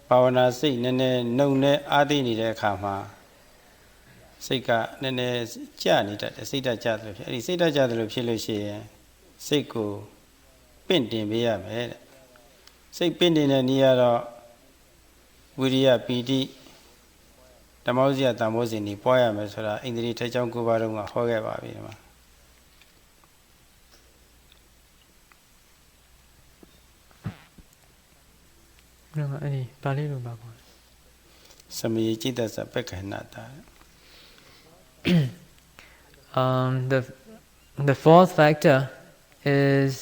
ဘာဝနာစိတ်နည်းနည်းနှုံနဲ့အားသိနေတဲ့အခါမှာစိတ်ကနည်းနည်းကြနေတတ်တယ်စိတ်ဓာတ်ကြတယ်ဖြစ်အဲဒီစိတ်ဓာတ်ကြတယ်လို့ဖြစ်လို့ရှိရင်စိတ်ကိုပင့်တင်ပေးရမယ်တဲ့စိတ်ပင့်တင်တဲ့နည်းကတော့ဝိရိယပီတိဓမ္မဥစ္စယတမောစဉ်ကြီးပွားရမယ်ဆိုတာဣန္ဒြေထက်ချောင်း9ပါးလုံးကဟောခဲ့ပါပြီဒီမှာအဲ့ဒီပါဠိလိုပါပေါ့သမယေจิตတ္တပက္ခဏတာ The fourth factor is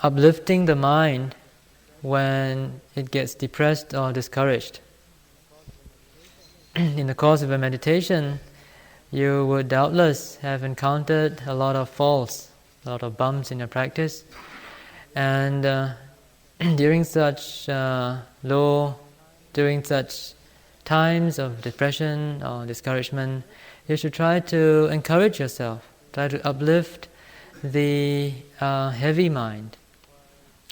uplifting the mind when it gets depressed or discouraged. in the course of a meditation, you would doubtless have encountered a lot of falls, a lot of bumps in your practice. And during such during such times of depression or discouragement, you should try to encourage yourself, try to uplift the heavy mind.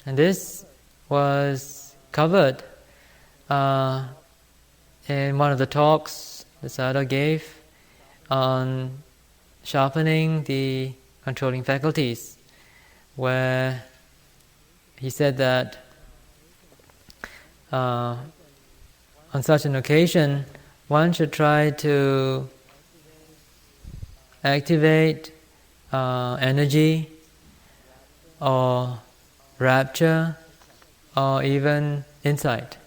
And this was covered in one of the talks that Sayadaw gave on sharpening the controlling faculties, where he said that on such an occasion, one should try to activate energy or rapture or even insight.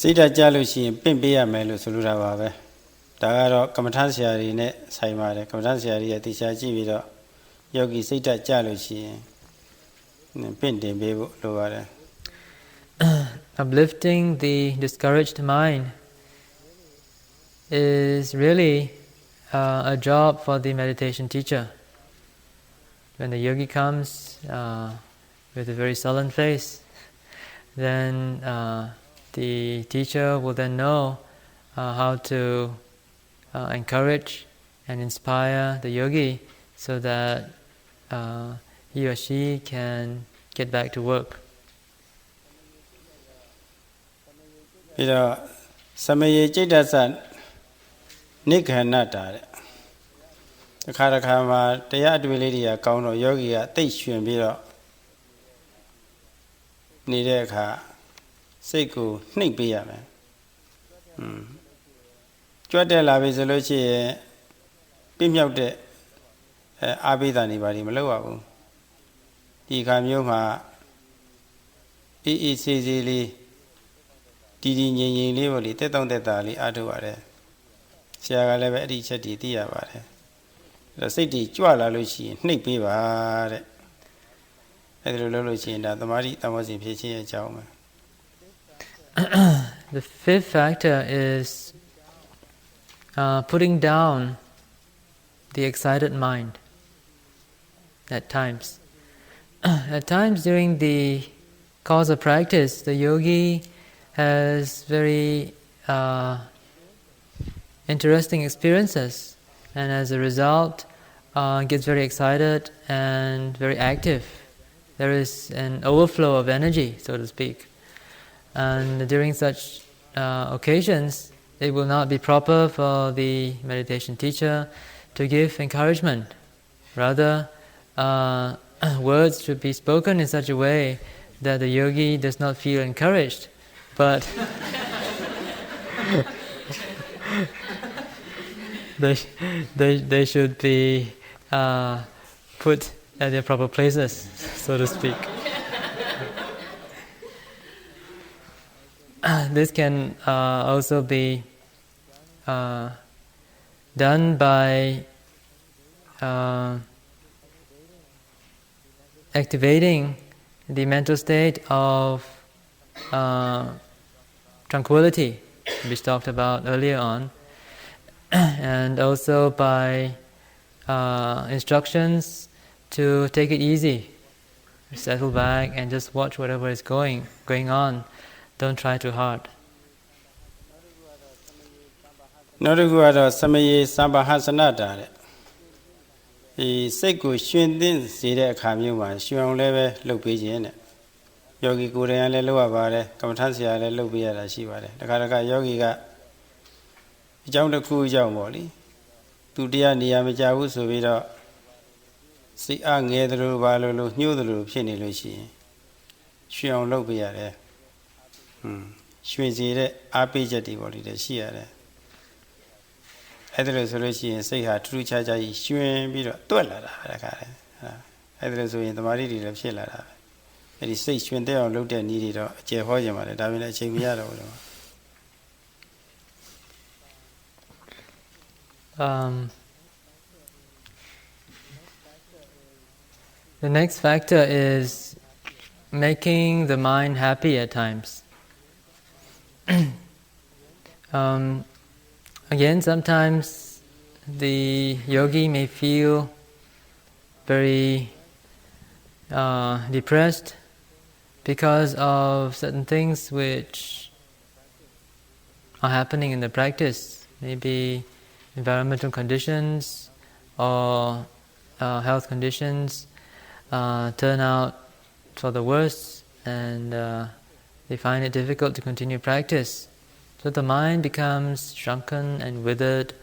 စိတ်ဓာတ်ကြလို့ရှိရင်ပင့်ပေးရမယ်လို့ဆိုလိုတာပါပဲဒါကတော့ကမ္မထဆရာကြီးနဲ့ဆိုင်ပါတယ်ကမ္မထဆရာကြီးရဲ့တေချာကြည့်ပြီးတော့ယောဂီစိတ်ဓာတ်ကြလို့ရှိရင်ပင့်တင်ပေးဖို့လိုပါတယ် Uplifting the discouraged mind is really a job for the meditation teacher. When the yogi comes with a very sullen face, then the teacher will then know how to encourage and inspire the yogi so that he or she can get back to work. ပြီးတော့သမယေจิตတသနိဂန္နတာတဲ့တစ်ခါမှာတရားအတွေ့လေးတွေကကောင်းတော့ယောဂီကတိတ်ရွှင်ပြီးတော့နေတဲ့အခါစိတ်ကိုနှိပ်ပေးရမယ်ကြွတ်တက်လာပြီဆိုလို့ရှိရင်ပြင်းမြောက်တဲ့အာဘိဓာနေပါလိမလုပ်ရဘူးဒီခါမျိုးမှာအေးဆေးဆေးလေးတီတီငြိမ်ငြိမ်လေးပေါ့လေတက်တောင့်တက်တာလေးအားထုတ်ရတယ်ဆရာကလည်းပဲအဲ့ဒီချက်တွေသိရပါတယ်အဲ့တော့စိတ်တွေကြွလာလို့ရှိရင်နှိပ်ပေးပါတဲ့အဲ့ဒါလိုလုပ်လို့ရှိရင်ဒါသမာဓိတမောစဉ်ဖြစ်ခြင်းရဲ့အကြောင်းပဲ The fifth factor is putting down the excited mind at times. At times during the course of practice, the yogi has very interesting experiences, and as a result gets very excited and very active. There is an overflow of energy, so to speak. And during such occasions, it will not be proper for the meditation teacher to give encouragement. Rather, words should be spoken in such a way that the yogi does not feel encouraged, but they should be put at their proper places, so to speak. This can also be done by activating the mental state of tranquility, which talked about earlier on, and also by instructions to take it easy, settle back and just watch whatever is going on. Don't try too hard. နောက်တစ်ခုကတော့သမယေစံပါဟစနတာတဲ့ဒီစိတ်ကိုရှင်သင့်စေတဲ့အခါမျိုးမှာရှင်အောင်လည်းပဲလုပ်ပေးခြင်းတဲ့ယောဂီကိုယ်တိုင်လည်းလုပ်ရပါတယ်ကမ္မထဆရာလည်းလုပ်ပေးရတာရှိပါတယ်တခါယောဂီကအကြောင်းတစ်ခုကြောင့်ပေါ့လေသူတရားနေရာမကြဘူးဆိုပြီးတော့စိတ်အားငယ်တယ်လို့ဘာလို့ညှိုးတယ်လို့ဖြစ်နေလို့ရှိရင်ရှင်အောင်လုပ်ပေးရတယ်ရွှင်စီတဲ့အားပေးချက်တွေပေါ့လေရှိရတယ်အဲ့ဒါလို့ဆိုလို့ရှိရင်စိတ်ဟာထူးထူးခြားခြားကြီးရွှင်ပြီးတော့တွက်လာတာပဲတခါတည်းအဲ့ဒါလို့ဆိုရင်သမာဓိတွေလည်းဖြစ်လာတာပဲအဲ့ဒီစိတ်ရွှင်တဲ့အောင်လုပ်တဲ့နည်းတွေတော့အကျယ်ဟောခြင်းပါတယ်ဒါပေမဲ့အချိန်မရတော့ဘူးတော့ The next factor is making the mind happy at times. Again, sometimes the yogi may feel very depressed because of certain things which are happening in the practice. Maybe environmental conditions or health conditions turn out for the worse, and they find it difficult to continue practice. So the mind becomes shrunken and withered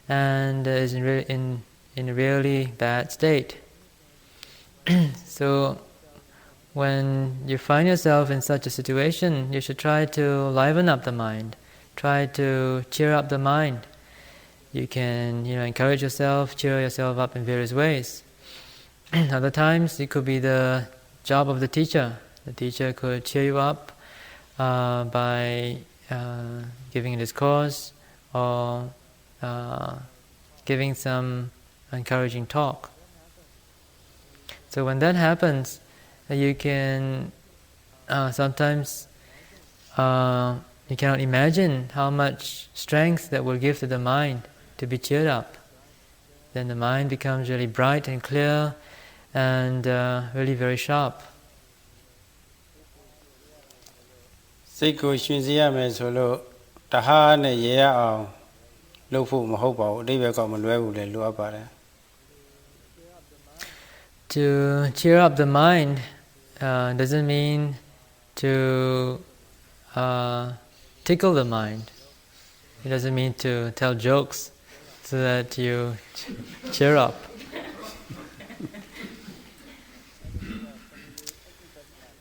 and is in a really bad state. So when you find yourself in such a situation, you should try to liven up the mind, try to cheer up the mind. You can encourage yourself, cheer yourself up in various ways. Other times it could be the job of the teacher. The teacher could cheer you up by giving a discourse or giving some encouraging talk. So when that happens, you can sometimes you cannot imagine how much strength that will give to the mind to be cheered up. Then the mind becomes really bright and clear and really very sharp. စိတ်ကိုရှင်စေရမယ်ဆိုလို့တဟားနဲ့ရေရအောင်လုပ်ဖို့မဟုတ်ပါဘူးအတိပ္ပယ်ကမလွဲဘူးလေလိုအပ်ပါတယ် To cheer up the mind doesn't mean to tickle the mind. It doesn't mean to tell jokes so that you cheer up.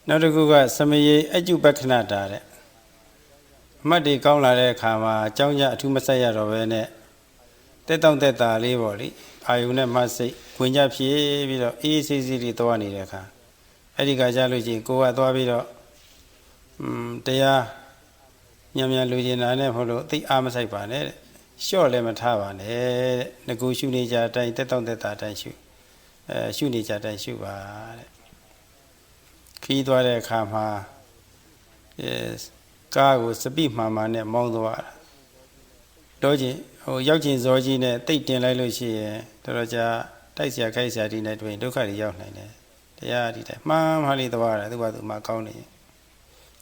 Now the Guga Samaye Edubakana Dare Muddy Kaula Kama, Jaunya to Masaya Rovene, they don't that Ali, I must say, Quenya Pie, easy to one Ireka. Ediga Jaluji, go at Wabido, they are Yamia Lujan and Holo, the Amasaipan, sure lemon tavan, negotiation, they don't that I shoot. Shunija and Shuba. Key to the Kama is Gago, Sabi Mamma, and Mondua. Doji, or Yajin Zorgine, taking Lalushi, Doroja, Taisia Kaisa dinner to Dukari Yawne. They are the Mam Hali the Wara, the Wadu Maconi.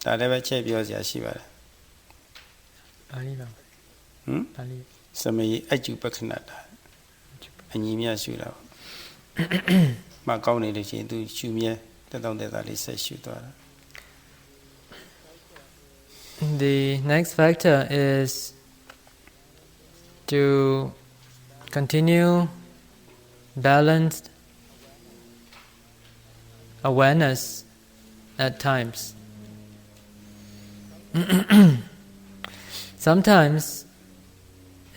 That ever check yours, Yashiva. Some educationata. And Yimia Shula Maconi, the Chin to Shumia. The next factor is to continue balanced awareness at times. Sometimes,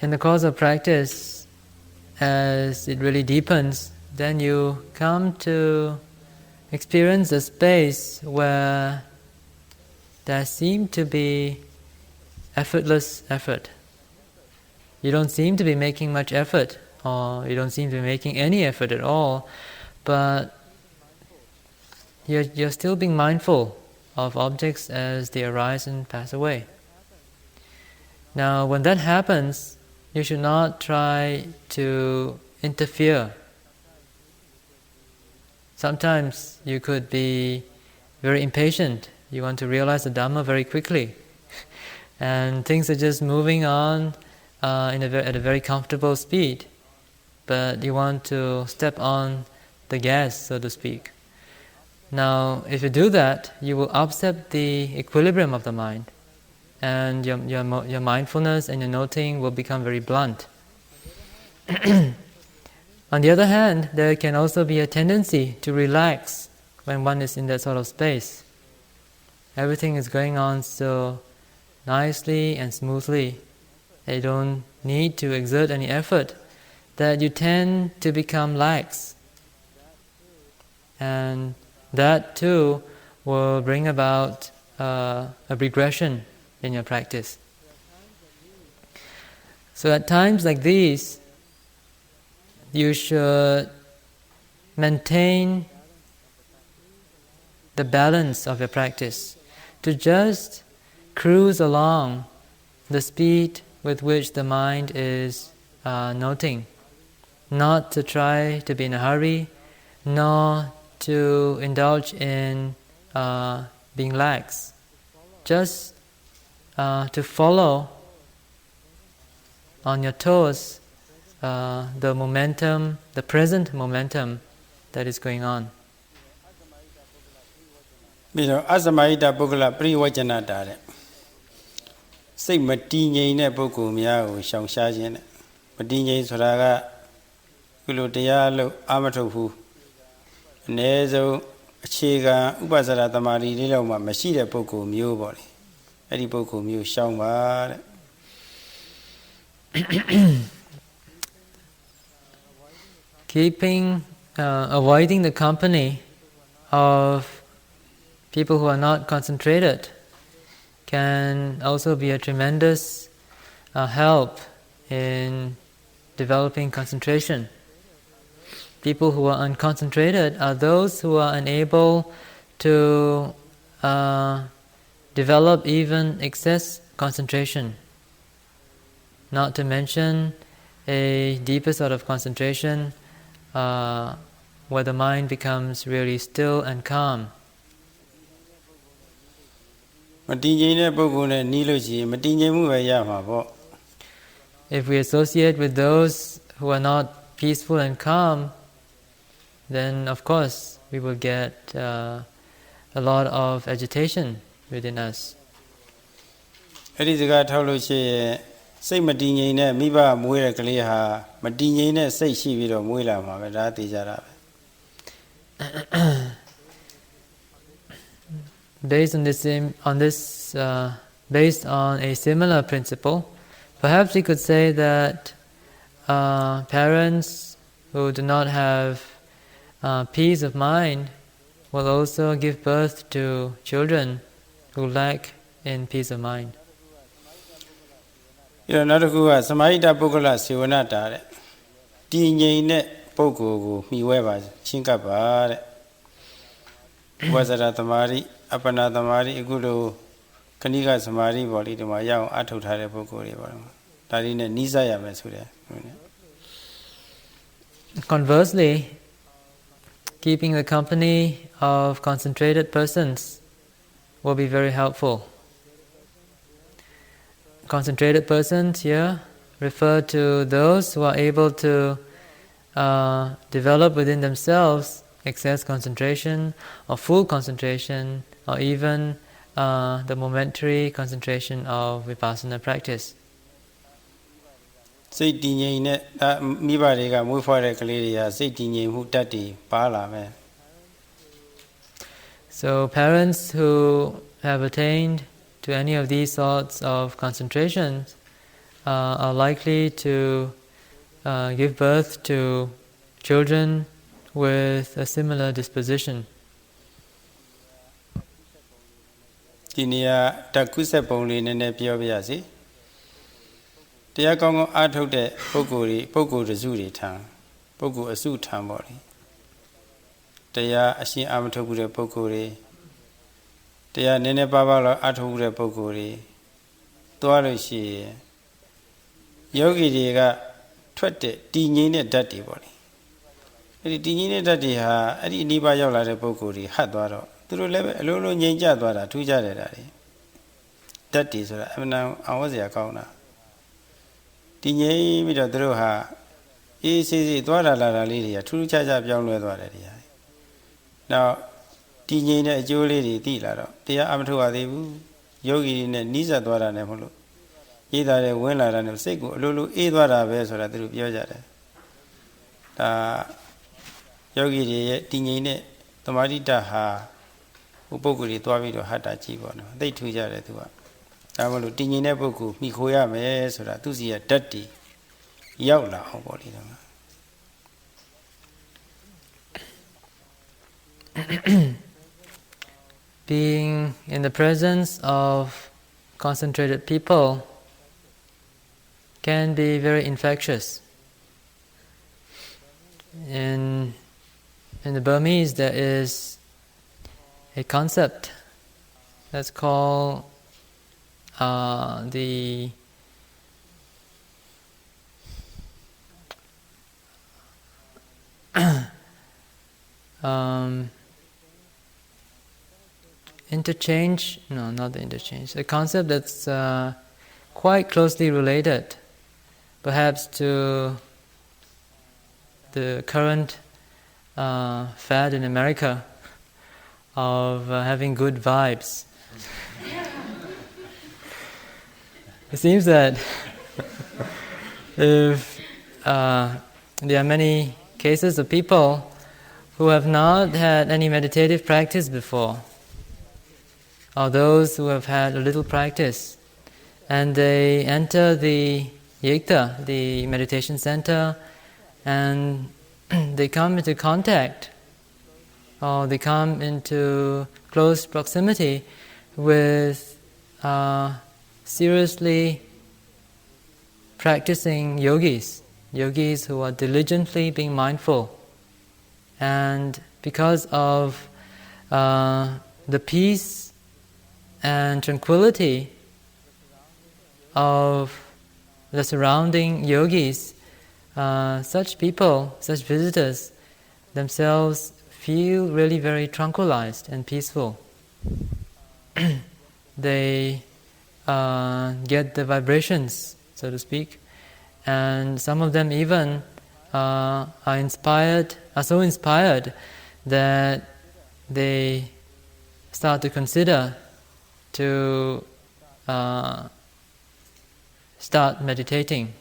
in the course of practice, as it really deepens, then you come to experience a space where there seems to be effortless effort. You don't seem to be making much effort, or you don't seem to be making any effort at all, but you're still being mindful of objects as they arise and pass away. Now, when that happens, you should not try to interfere. Sometimes you could be very impatient. You want to realize the Dhamma very quickly. And things are just moving on at a very comfortable speed. But you want to step on the gas, so to speak. Now, if you do that, you will upset the equilibrium of the mind. And your mindfulness and your noting will become very blunt. On the other hand, there can also be a tendency to relax when one is in that sort of space. Everything is going on so nicely and smoothly. You don't need to exert any effort, that you tend to become lax. And that too will bring about a regression in your practice. So at times like these, you should maintain the balance of your practice. To just cruise along the speed with which the mind is noting, not to try to be in a hurry, nor to indulge in being lax, just to follow on your toes the momentum, the present momentum that is going on. ပြီးတော့အသမဟိတပုဂ္ဂလပရိဝကြနတာတဲ့စိတ်မတည်ငြိမ်တဲ့ပုဂ္ဂိုလ်များကိုရှောင်ရှားခြင်းတဲ့မတည်ငြိမ်ဆိုတာကကုလိုတရားလို့အာမထုတ်ဘူးအ ਨੇ ဆုံးအခြေခံဥပဇ္ဇရာတမာရီလေးလောက်မှမရှိတဲ့ပုဂ္ဂိုလ်မျိုးပေါ့လေအဲ့ဒီပုဂ္ဂိုလ်မျိုးရှောင်ပါတဲ့ avoiding the company of people who are not concentrated can also be a tremendous help in developing concentration. People who are unconcentrated are those who are unable to develop even excess concentration. Not to mention a deeper sort of concentration where the mind becomes really still and calm. မတည်ငြိမ်တဲ့ပုဂ္ဂိုလ်နဲ့နီးလို့ရှိရင်မတည်ငြိမ်မှုပဲရမှာပေါ့ If we associate with those who are not peaceful and calm, then of course we will get a lot of agitation within us. အဲ့ဒီစကားထောက်လို့ရှိရင်စိတ်မတည်ငြိမ်တဲ့မိဘမွေးတဲ့ကလေးဟာမတည်ငြိမ်တဲ့စိတ်ရှိပြီးတော့မွေးလာမှာပဲဒါသိကြတာပဲ Based on a similar principle, perhaps we could say that parents who do not have peace of mind will also give birth to children who lack in peace of mind. နောက်တစ်ခုကသမာဟိတပုဂ္ဂလစေဝနတာတဲ့တည်ငြိမ်တဲ့ပုဂ္ဂိုလ်ကိုမှီဝဲပါချင်းကပ်ပါတဲ့ဝဇ္ဇရာသမารိအပ္ပနာသမารိအခုလိုခဏိကသမာဓိပေါ်လေးဒီမှာရအောင်အထုတ်ထားတဲ့ပုဂ္ဂိုလ်တွေပေါ့ဒါလေးနဲ့နီးစပ်ရမယ်ဆိုတဲ့ Conversely, keeping the company of concentrated persons will be very helpful. Concentrated persons here refer to those who are able to develop within themselves excess concentration or full concentration or even the momentary concentration of Vipassana practice. စိတ်တည်ငြိမ်တဲ့မိဘတွေကမွေးဖွားတဲ့ကလေးတွေကစိတ်တည်ငြိမ်မှုတတ်တည်ပါလာမယ် So parents who have attained to any of these sorts of concentrations are likely to give birth to children with a similar disposition. ဒီနေရာတကုဆက်ပုံလေးနည်းနည်းပြောပြရစီတရားကောင်းကောင်းအားထုတ်တဲ့ပုဂ္ဂိုလ်တစုတွေထံပုဂ္ဂိုလ်အစုထံပေါ့လေတရားအရှင်းအာမထုတ်ဘူးတဲ့ပုဂ္ဂိုလ်တွေတရားနည်းနည်းပါးပါးလောက်အားထုတ်ဘူးတဲ့ပုဂ္ဂိုလ်တွေသွားလို့ရှိရင်ယောဂီတွေကထွက်တဲ့တည်ငြိမ်တဲ့ဓာတ်တွေပေါ့လေအဲ့ဒီတည်ငြိမ်တဲ့ဓာတ်တွေဟာအဲ့ဒီအနိဗ္ဗာန်ရောက်လာတဲ့ပုဂ္ဂိုလ်တွေဟတ်သွားတော့သူတို့လည်းပဲအလိုလိုငြိမ်ကျသွားတာထူးခြားတယ်ဒါတွေဓာတ်တွေဆိုတာအမှန်တန်အောင်ဝတ်စရာကောင်းတာတည်ငြိမ်ပြီးတော့သူတို့ဟာအေးဆေးဆေးသွားလာလေးတွေကထူးထူးခြားခြားပြောင်းလဲသွားတယ်တရားနောက်တည်ငြိမ်တဲ့အကျိုးလေးတွေသိလာတော့တရားအမထုတ်ရသေးဘူးယောဂီတွေနဲ့နီးစပ်သွားတာနဲ့မဟုတ်လို့ရေးတာတဲ့ဝင်လာတာနဲ့စိတ်ကိုအလိုလိုအေးသွားတာပဲဆိုတာသူတို့ပြောကြတယ်ဒါယောဂီတွေရဲ့တည်ငြိမ်တဲ့သမာဓိတဟာဟိုပုဂ္ဂိုလ်တွေသွားပြီးတော့ဟတ်တာကြည့်ပေါ့နော်သိထူးကြတယ်သူကဒါမှမဟုတ်တည်ငြိမ်တဲ့ပုဂ္ဂိုလ်မိခိုရမယ်ဆိုတာသူစီကဓာတ်တီရောက်လာအောင်ပေါ့လေတော့ Being in the presence of concentrated people can be very infectious. In the Burmese there is a concept that's called the interchange, no, not the interchange, a concept that's quite closely related, perhaps to the current fad in America of having good vibes. It seems that if there are many cases of people who have not had any meditative practice before, or those who have had a little practice, and they enter the yekta, the meditation center, and they come into contact, or they come into close proximity with seriously practicing yogis who are diligently being mindful. And because of the peace and tranquility of the surrounding yogis, such people, such visitors themselves feel really very tranquilized and peaceful. They get the vibrations, so to speak, and some of them even are so inspired that they start to consider to start meditating.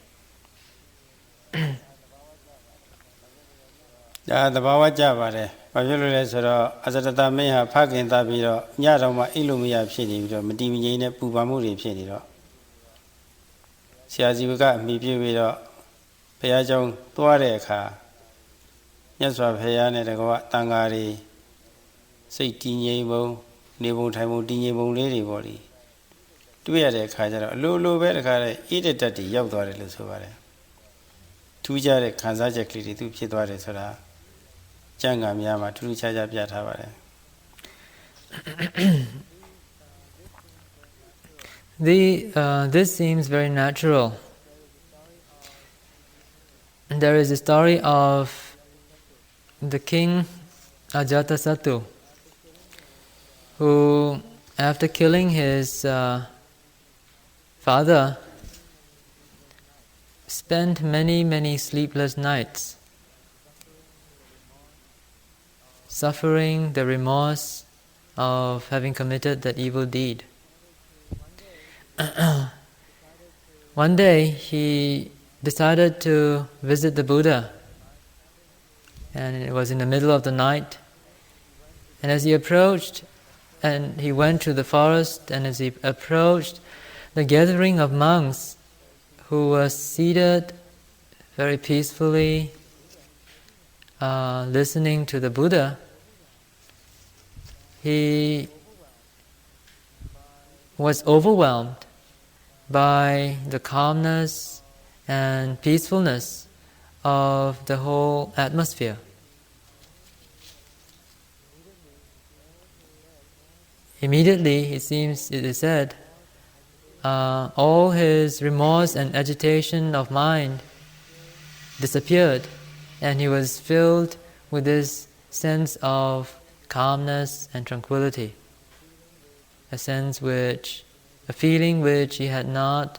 ဒါသဘာဝကျပါတယ်။ဘာဖြစ်လို့လဲဆိုတော့အစတတမင်းဟာဖခင်သားပြီးတော့ညတော်မှအိပ်လို့မရဖြစ်နေပြီးတော့မတည်မငြိမ်နဲ့ပူပန်မှုတွေဖြစ်နေတော့ဆရာကြီးကအမိပြပြီးတော့ဘုရားကျောင်းသွားတဲ့အခါမြတ်စွာဘုရားနဲ့တကွာတန်ဃာတွေစိတ်တည်ငြိမ်ပုံနေပုံထိုင်ပုံတည်ငြိမ်ပုံလေးတွေပေါ့လေတွေ့ရတဲ့အခါကျတော့အလိုလိုပဲတခါတည်းဣဒတတ်တွေရောက်သွားတယ်လို့ဆိုပါတယ်ထူးခြားတဲ့ခံစားချက်ကလေးတွေသူဖြစ်သွားတယ်ဆိုတာကျမ်းဂန်များမှာထူးထူးခြားခြားပြထားပါတယ် This seems very natural. There is a story of the king Ajatasattu, who, after killing his father, spent many sleepless nights suffering the remorse of having committed that evil deed. One day he decided to visit the Buddha, and it was in the middle of the night, and as he approached, and he went to the forest, and as he approached the gathering of monks who were seated very peacefully listening to the Buddha, he was overwhelmed by the calmness and peacefulness of the whole atmosphere. Immediately, it is said, all his remorse and agitation of mind disappeared, and he was filled with this sense of calmness and tranquility, a feeling which he had not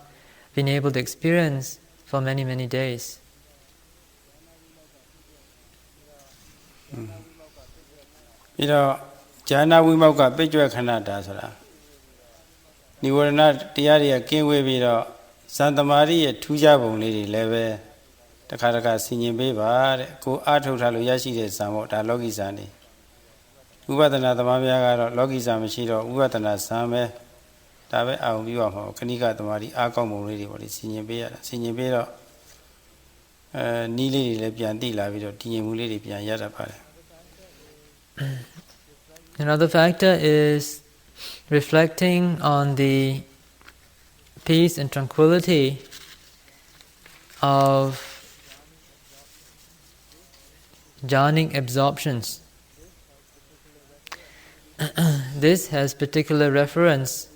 been able to experience for many days. You know, Jhana Vimokka Picture Kanada Sara Nivarana Tiaria came with me Santa Maria Tujabon lady level the Karaka singing baby go out of Yashi somewhat a Logisani. Uvatana the Mamia Logisam Shiro, Uvatana Same Tabe our view of Kanika the Mari Akomo lady what is singing beer Nili Lepianti Lavido Timuli Pian Yada Pare. Another factor is reflecting on the peace and tranquility of jhanic absorptions. This has particular reference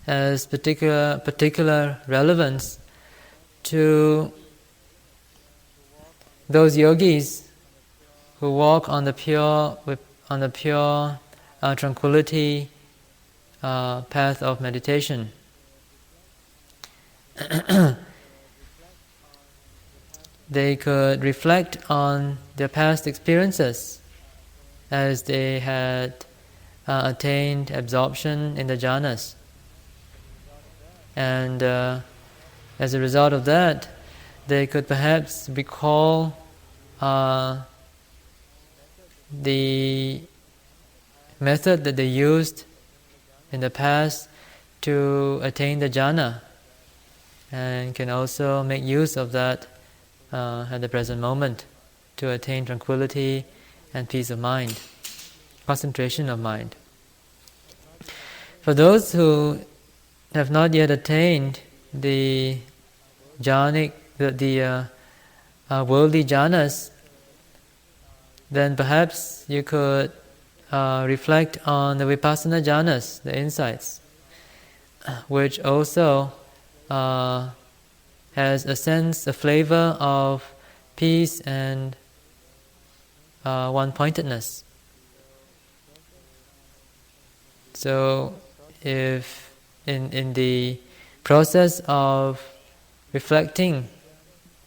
has particular relevance to those yogis who walk on the pure tranquility path of meditation. They could reflect on their past experiences as they had attained absorption in the jhanas. And as a result of that, they could perhaps recall the method that they used in the past to attain the jhana, and can also make use of that at the present moment to attain tranquility and peace of mind, concentration of mind. For those who have not yet attained the jhanic, the worldly jhanas, then perhaps you could reflect on the Vipassana jhanas, the insights, which also has a sense, a flavor of peace and one-pointedness. So, if in the process of reflecting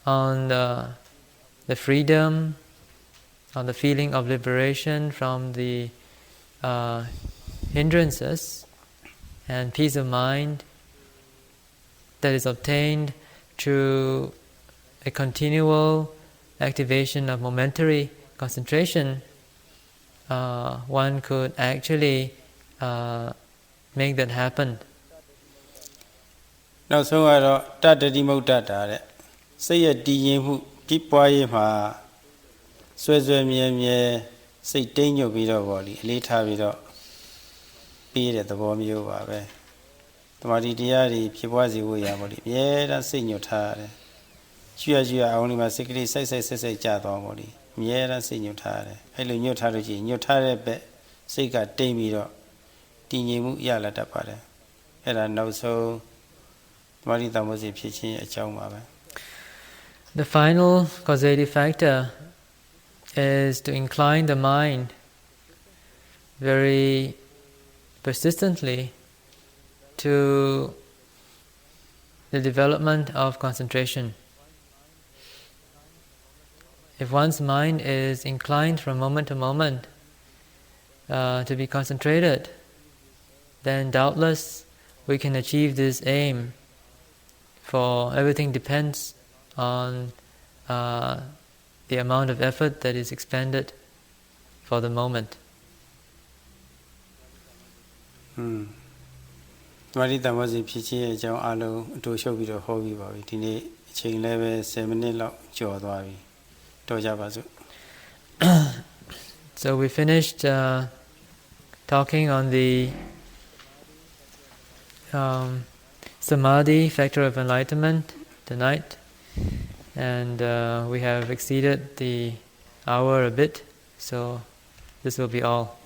on the freedom, on the feeling of liberation from the hindrances and peace of mind that is obtained through a continual activation of momentary concentration, one could actually make that happen. နောက်ဆုံးကတော့တတ္တိမုဒ္ဒတာတဲ့စိတ်ရဲ့တည်ငြိမ်မှုဖြစ်ပွားရေးမှာဆွဲဆွဲမြဲမြဲစိတ်တိမ်ညွတ်ပြီးတော့ဗောလေအလေးထားပြီးတော့ပြီးတဲ့သဘောမျိုးပါပဲတမာတိတရားတွေဖြစ်ပွားစေဖို့ရဗောလေအမြဲတမ်းစိတ်ညွတ်ထားရတယ်ကျွရအောင်ဒီမှာစိတ်ကလေးစိုက်ကြသွားဗောလေအမြဲတမ်းစိတ်ညွတ်ထားရတယ်အဲ့လိုညွတ်ထားလို့ရှိရင်ညွတ်ထားတဲ့ဘက်စိတ်ကတိမ်ပြီးတော့တည်ငြိမ်မှုရလာတတ်ပါတယ်အဲ့ဒါနောက်ဆုံး The final causative factor is to incline the mind very persistently to the development of concentration. If one's mind is inclined from moment to moment to be concentrated, then doubtless we can achieve this aim. For everything depends on the amount of effort that is expended for the moment. တမာတိတမောစီဖြစ်ခြင်းအကြောင်းအလုံးအတူရှုပ်ပြီးတော့ဟောပြီးပါပြီဒီနေ့အချိန်လည်းပဲ10မိနစ်လောက်ကျော်သွားပြီတော်ကြပါစို့ So we finished talking on the Samadhi, factor of enlightenment, tonight, and we have exceeded the hour a bit, so this will be all.